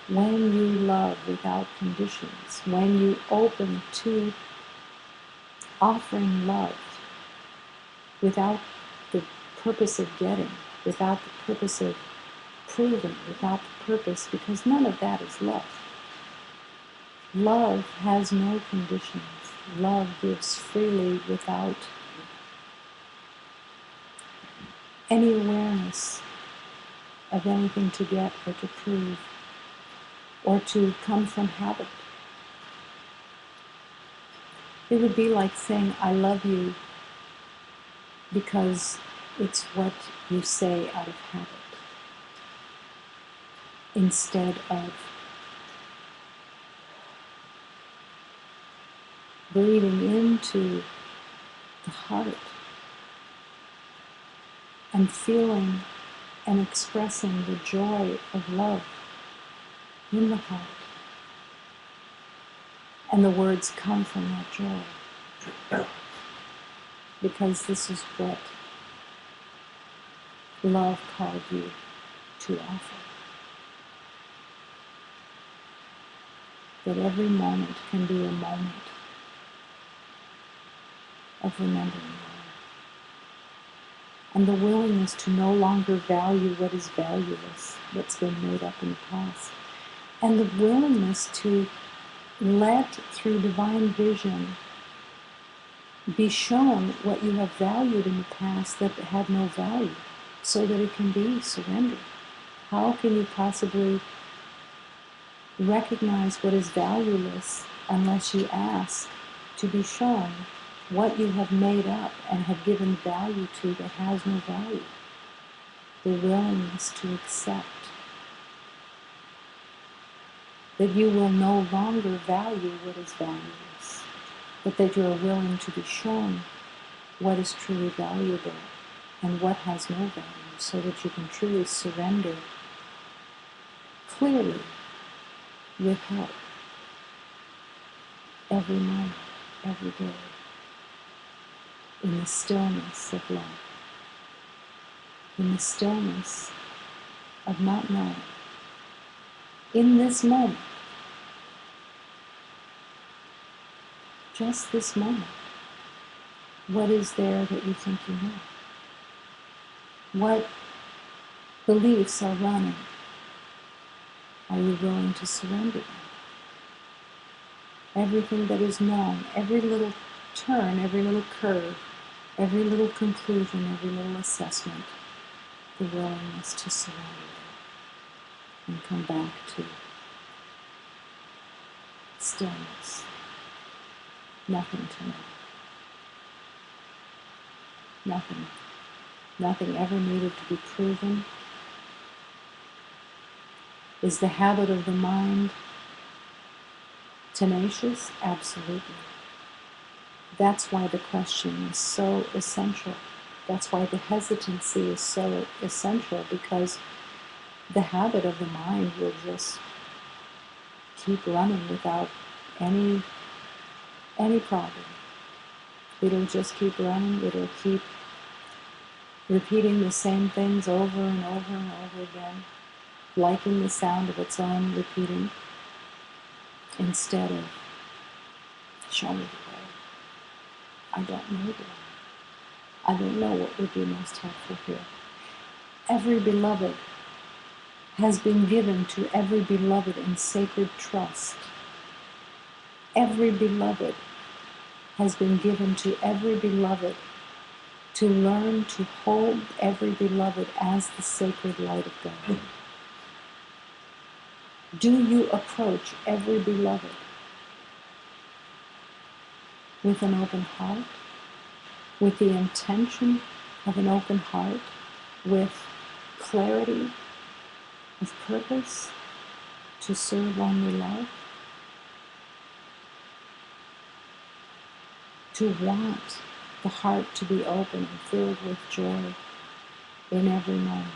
[SPEAKER 1] When you love without conditions, when you open to offering love without the purpose of getting, without the purpose of proving, without the purpose, because none of that is love. Love has no conditions. Love gives freely without any awareness of anything to get or to prove or to come from habit. It would be like saying, I love you because it's what you say out of habit, instead of breathing into the heart and feeling and expressing the joy of love in the heart. And the words come from that joy. because this is what love called you to offer. That every moment can be a moment of remembering love. And the willingness to no longer value what is valueless, what's been made up in the past. And the willingness to let, through divine vision, be shown what you have valued in the past that had no value, so that it can be surrendered. How can you possibly recognize what is valueless unless you ask to be shown what you have made up and have given value to that has no value? The willingness to accept that you will no longer value what is valueless, but that you are willing to be shown what is truly valuable and what has no value, so that you can truly surrender clearly with help every moment, every day, in the stillness of love, in the stillness of not knowing. In this moment, just this moment, what is there that you think you know? What beliefs are running? Are you willing to surrender them? Everything that is known, every little turn, every little curve, every little conclusion, every little assessment, the willingness to surrender and come back to stillness. Nothing to know. Nothing. Nothing ever needed to be proven. Is the habit of the mind tenacious? Absolutely. That's why the question is so essential. That's why the hesitancy is so essential, because the habit of the mind will just keep running without any problem. It'll just keep running. It'll keep repeating the same things over and over and over again, liking the sound of its own repeating, instead of, show me the way. I don't know the way. I don't know what would be most helpful here. Every beloved has been given to every beloved in sacred trust. Every beloved has been given to every beloved to learn to hold every beloved as the sacred light of God. Do you approach every beloved with an open heart, with the intention of an open heart, with clarity of purpose to serve only love? To want the heart to be open and filled with joy in every moment.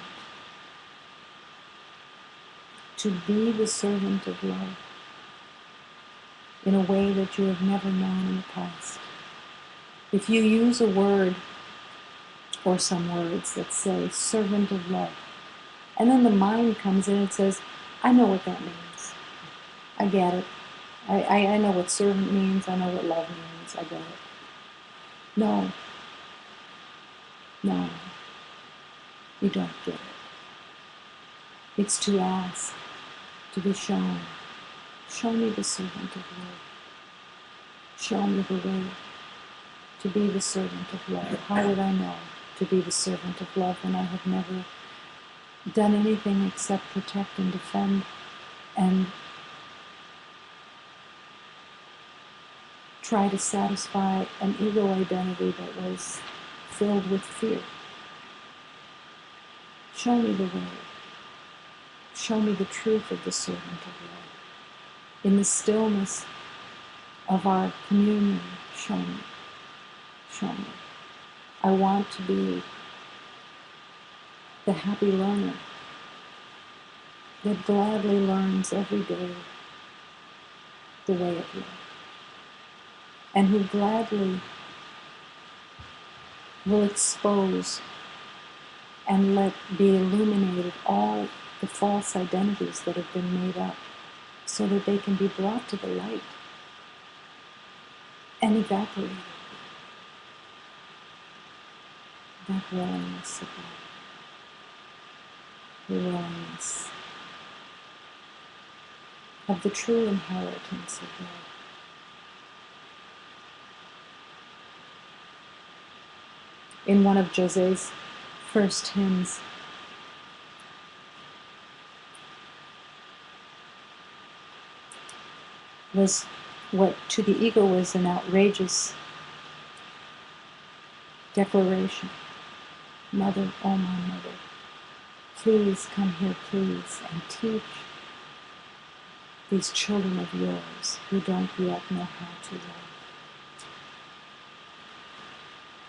[SPEAKER 1] To be the servant of love in a way that you have never known in the past. If you use a word or some words that say servant of love, and then the mind comes in and says, I know what that means. I get it. I know what servant means. I know what love means. I get it. No, you don't get it. It's to ask, to be shown. Show me the servant of love. Show me the way to be the servant of love. How would I know to be the servant of love when I have never done anything except protect and defend and try to satisfy an ego identity that was filled with fear? Show me the way. Show me the truth of the servant of love. In the stillness of our communion, show me. Show me. I want to be the happy learner that gladly learns every day the way of love, and who gladly will expose and let be illuminated all the false identities that have been made up, so that they can be brought to the light and evaporated. That willingness of love, the willingness of the true inheritance of love. In one of José's first hymns, was what to the ego was an outrageous declaration. Mother, oh my mother, please come here, please, and teach these children of yours who don't yet know how to love.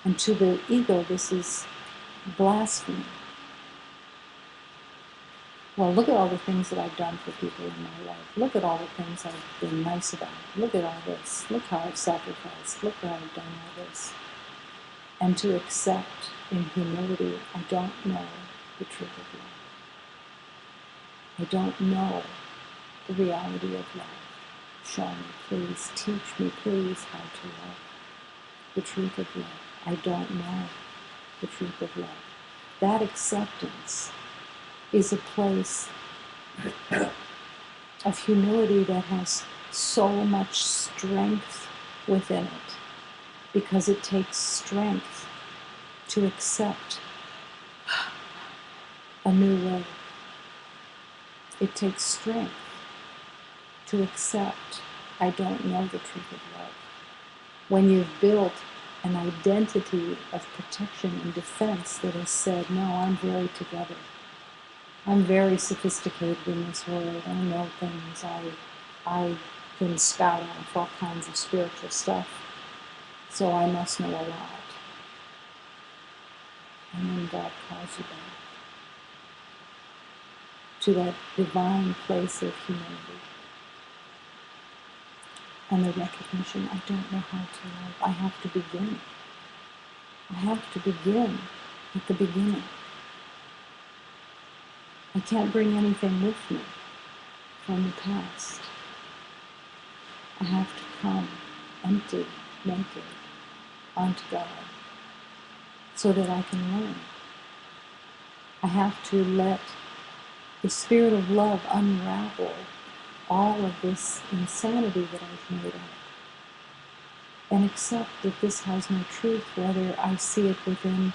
[SPEAKER 1] And to the ego, this is blasphemy. Well, look at all the things that I've done for people in my life. Look at all the things I've been nice about. Look at all this. Look how I've sacrificed. Look how I've done all this. And to accept in humility, I don't know the truth of love. I don't know the reality of love. Show me, please. Teach me, please, how to love. The truth of love. I don't know the truth of love. That acceptance is a place of humility that has so much strength within it, because it takes strength to accept a new way. It takes strength to accept I don't know the truth of love. When you've built an identity of protection and defense that has said, no, I'm very together. I'm very sophisticated in this world. I know things. I can spout off all kinds of spiritual stuff, so I must know a lot. And then God calls you back to that divine place of humility and the recognition, I don't know how to love. I have to begin. I have to begin at the beginning. I can't bring anything with me from the past. I have to come empty, naked, onto God, so that I can learn. I have to let the spirit of love unravel all of this insanity that I've made up, and accept that this has no truth, whether I see it within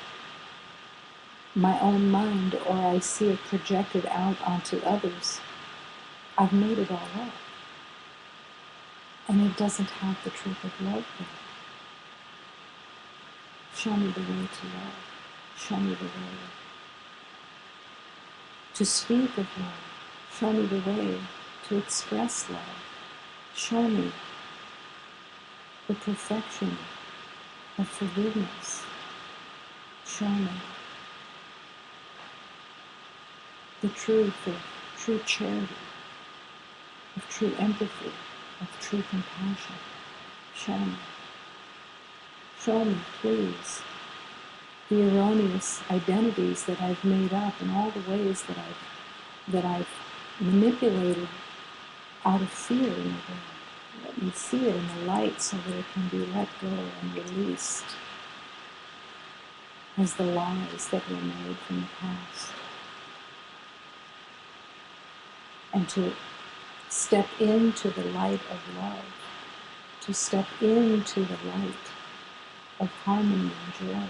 [SPEAKER 1] my own mind or I see it projected out onto others. I've made it all up, and it doesn't have the truth of love there. Show me the way to love. Show me the way to speak of love. Show me the way to express love. Show me the perfection of forgiveness. Show me the truth of true charity, of true empathy, of true compassion. Show me. Show me, please, the erroneous identities that I've made up and all the ways that I've manipulated out of fear in the world. Let me see it in the light so that it can be let go and released as the lies that were made from the past. And to step into the light of love, to step into the light of harmony and joy,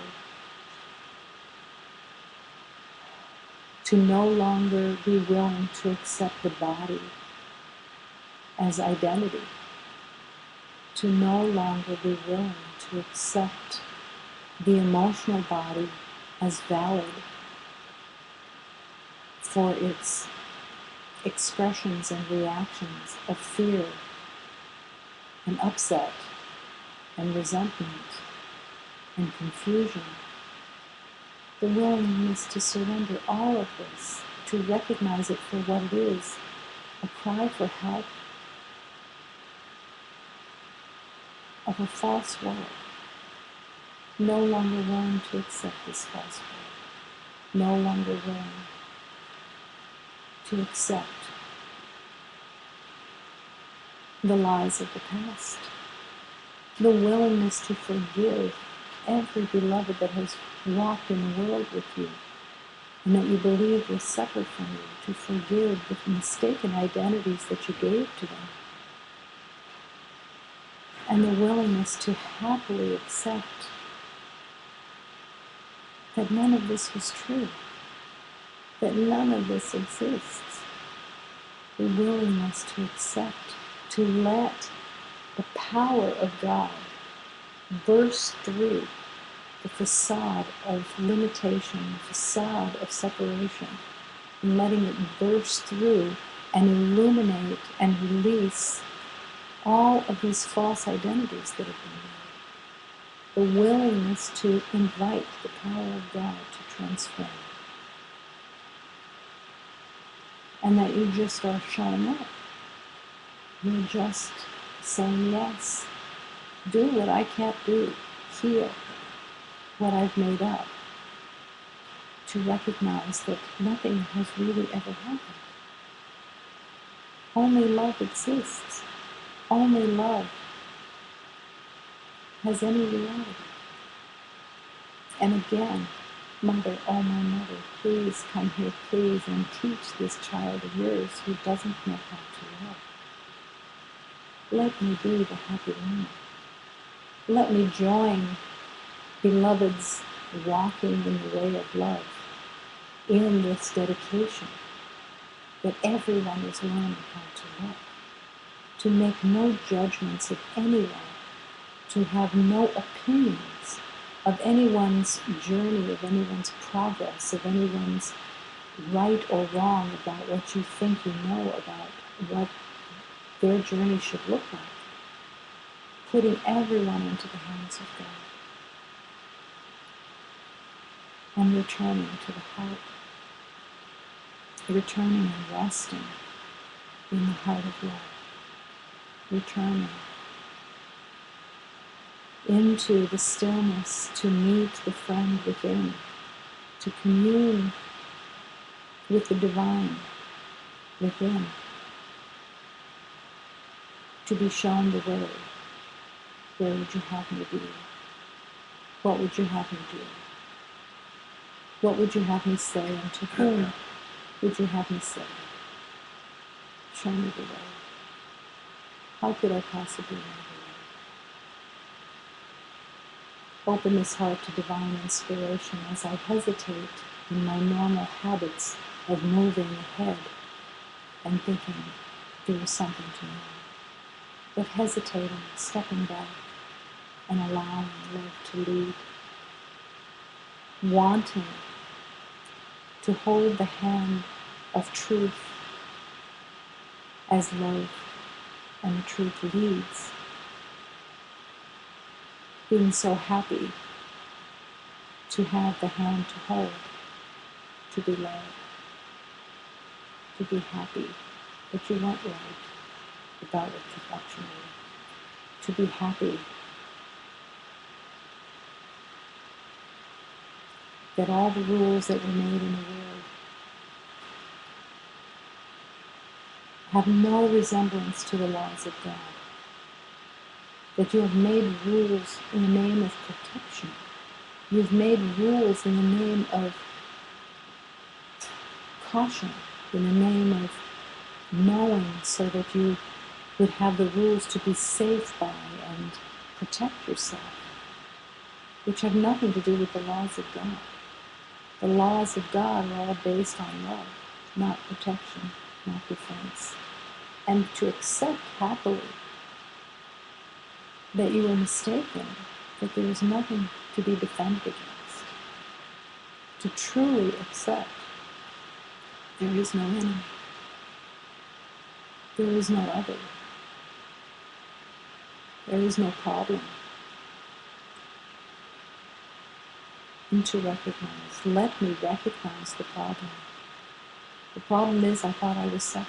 [SPEAKER 1] to no longer be willing to accept the body as identity, to no longer be willing to accept the emotional body as valid for its expressions and reactions of fear and upset and resentment and confusion. The willingness to surrender all of this, to recognize it for what it is, a cry for help of a false world, no longer willing to accept this false world, no longer willing to accept the lies of the past, the willingness to forgive every beloved that has walked in the world with you and that you believe was separate from you, to forgive the mistaken identities that you gave to them, and the willingness to happily accept that none of this was true, that none of this exists, the willingness to accept, to let the power of God burst through the facade of limitation, the facade of separation, and letting it burst through and illuminate and release all of these false identities that have been made. The willingness to invite the power of God to transform. And that you just are showing up. You're just saying yes. Do what I can't do. Heal what I've made up. To recognize that nothing has really ever happened. Only love exists. Only love has any reality. And again, Mother, oh my Mother, please come here, please, and teach this child of yours who doesn't know how to love. Let me be the happy woman. Let me join beloveds walking in the way of love in this dedication that everyone is learning how to love, to make no judgments of anyone, to have no opinions of anyone's journey, of anyone's progress, of anyone's right or wrong about what you think you know about what their journey should look like. Putting everyone into the hands of God and returning to the heart, returning and resting in the heart of love, returning into the stillness to meet the friend within, to commune with the divine within, to be shown the way. Where would you have me be? What would you have me do? What would you have me say, and to whom would you have me say? Show me the way. How could I possibly know the way? Open this heart to divine inspiration as I hesitate in my normal habits of moving ahead and thinking there is something to know. But hesitating, stepping back, and allowing love to lead. Wanting to hold the hand of truth as love and the truth leads. Being so happy to have the hand to hold, to be loved, to be happy that you weren't right about what you thought you knew, to be happy that all the rules that were made in the world have no resemblance to the laws of God. That you have made rules in the name of protection. You've made rules in the name of caution, in the name of knowing, so that you would have the rules to be safe by and protect yourself, which have nothing to do with the laws of God. The laws of God are all based on love, not protection, not defense. And to accept happily that you were mistaken, that there is nothing to be defended against. To truly accept there is no enemy. There is no other. There is no problem. And to recognize, let me recognize the problem. The problem is I thought I was separate.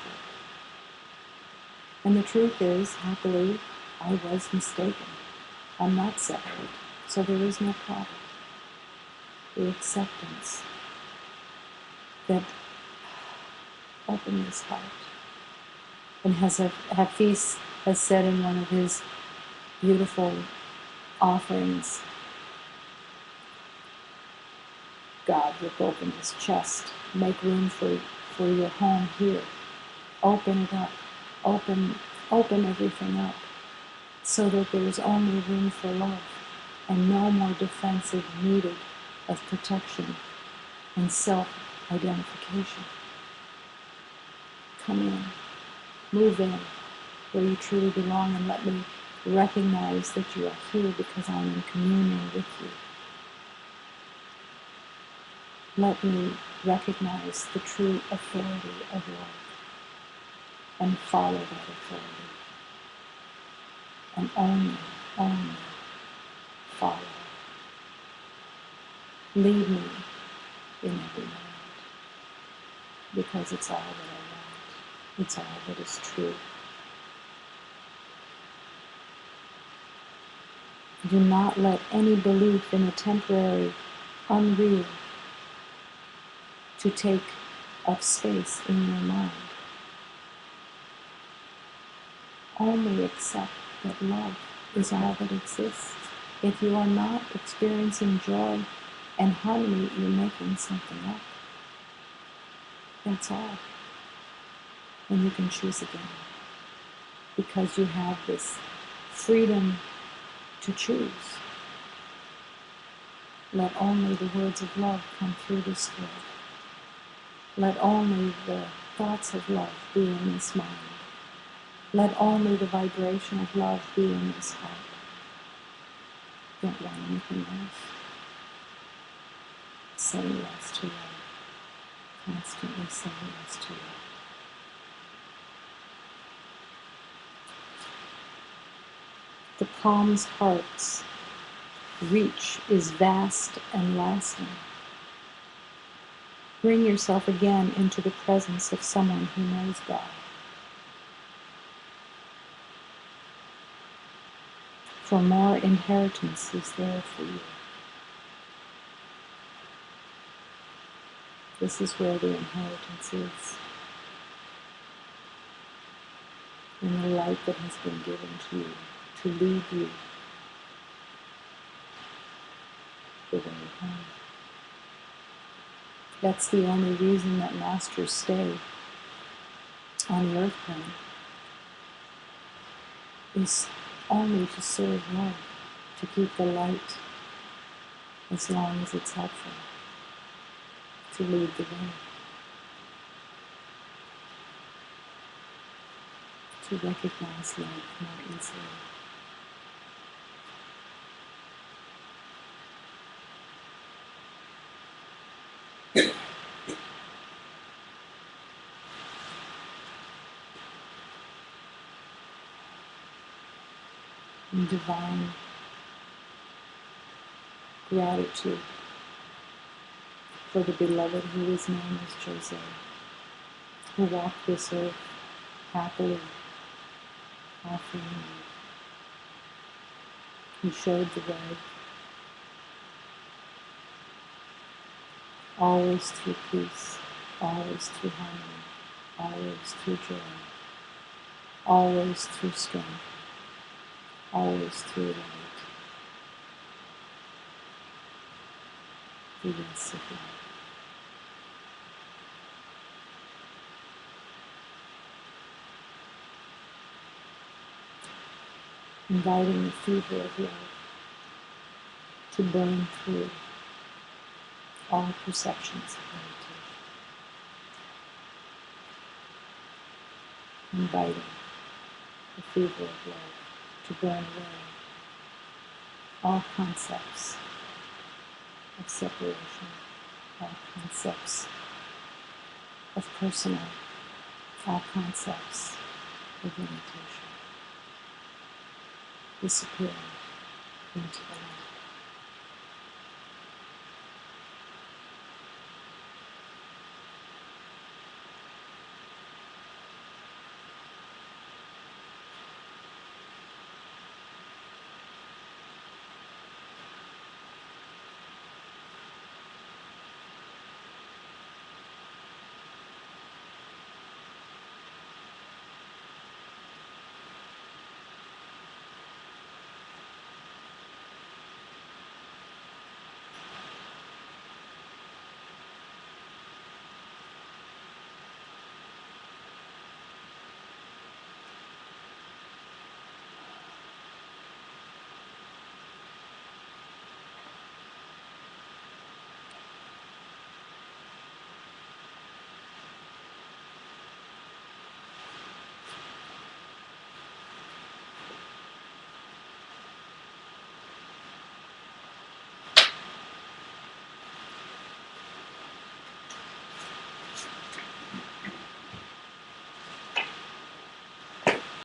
[SPEAKER 1] And the truth is, happily, I was mistaken. I'm not separate. So there is no problem. The acceptance that open this heart. And Hafiz has said in one of his beautiful offerings, God, rip open his chest, make room for your home here. Open it up, open everything up, so that there is only room for love, and no more defensive needed of protection and self-identification. Come in, move in where you truly belong, and let me recognize that you are here because I'm in communion with you. Let me recognize the true authority of love and follow that authority, and only follow. Lead me in every moment, because it's all that I want. It's all that is true. Do not let any belief in a temporary, unreal, to take up space in your mind. Only accept that love is all that exists. If you are not experiencing joy and harmony, you're making something up. That's all. And you can choose again, because you have this freedom to choose. Let only the words of love come through this thread. Let only the thoughts of love be in this mind. Let only the vibration of love be in this heart. Don't want anything else. Say yes to love. Constantly say yes to love. The palm's heart's reach is vast and lasting. Bring yourself again into the presence of someone who knows God. For more inheritance is there for you. This is where the inheritance is. In the light that has been given to you, to lead you the way home. That's the only reason that masters stay on the earth plane, is only to serve love, to keep the light as long as it's helpful, to lead the way, to recognize love more easily. In divine gratitude for the beloved who is known as Jose, who walked this earth happily, offering love. He showed the way, always through peace, always through harmony, always through joy, always through strength, always through light. The yes of love. Inviting the fever of love to burn through all perceptions of limitation. Inviting the fever of love to burn away all concepts of separation, all concepts of personal, all concepts of limitation, disappearing into the light.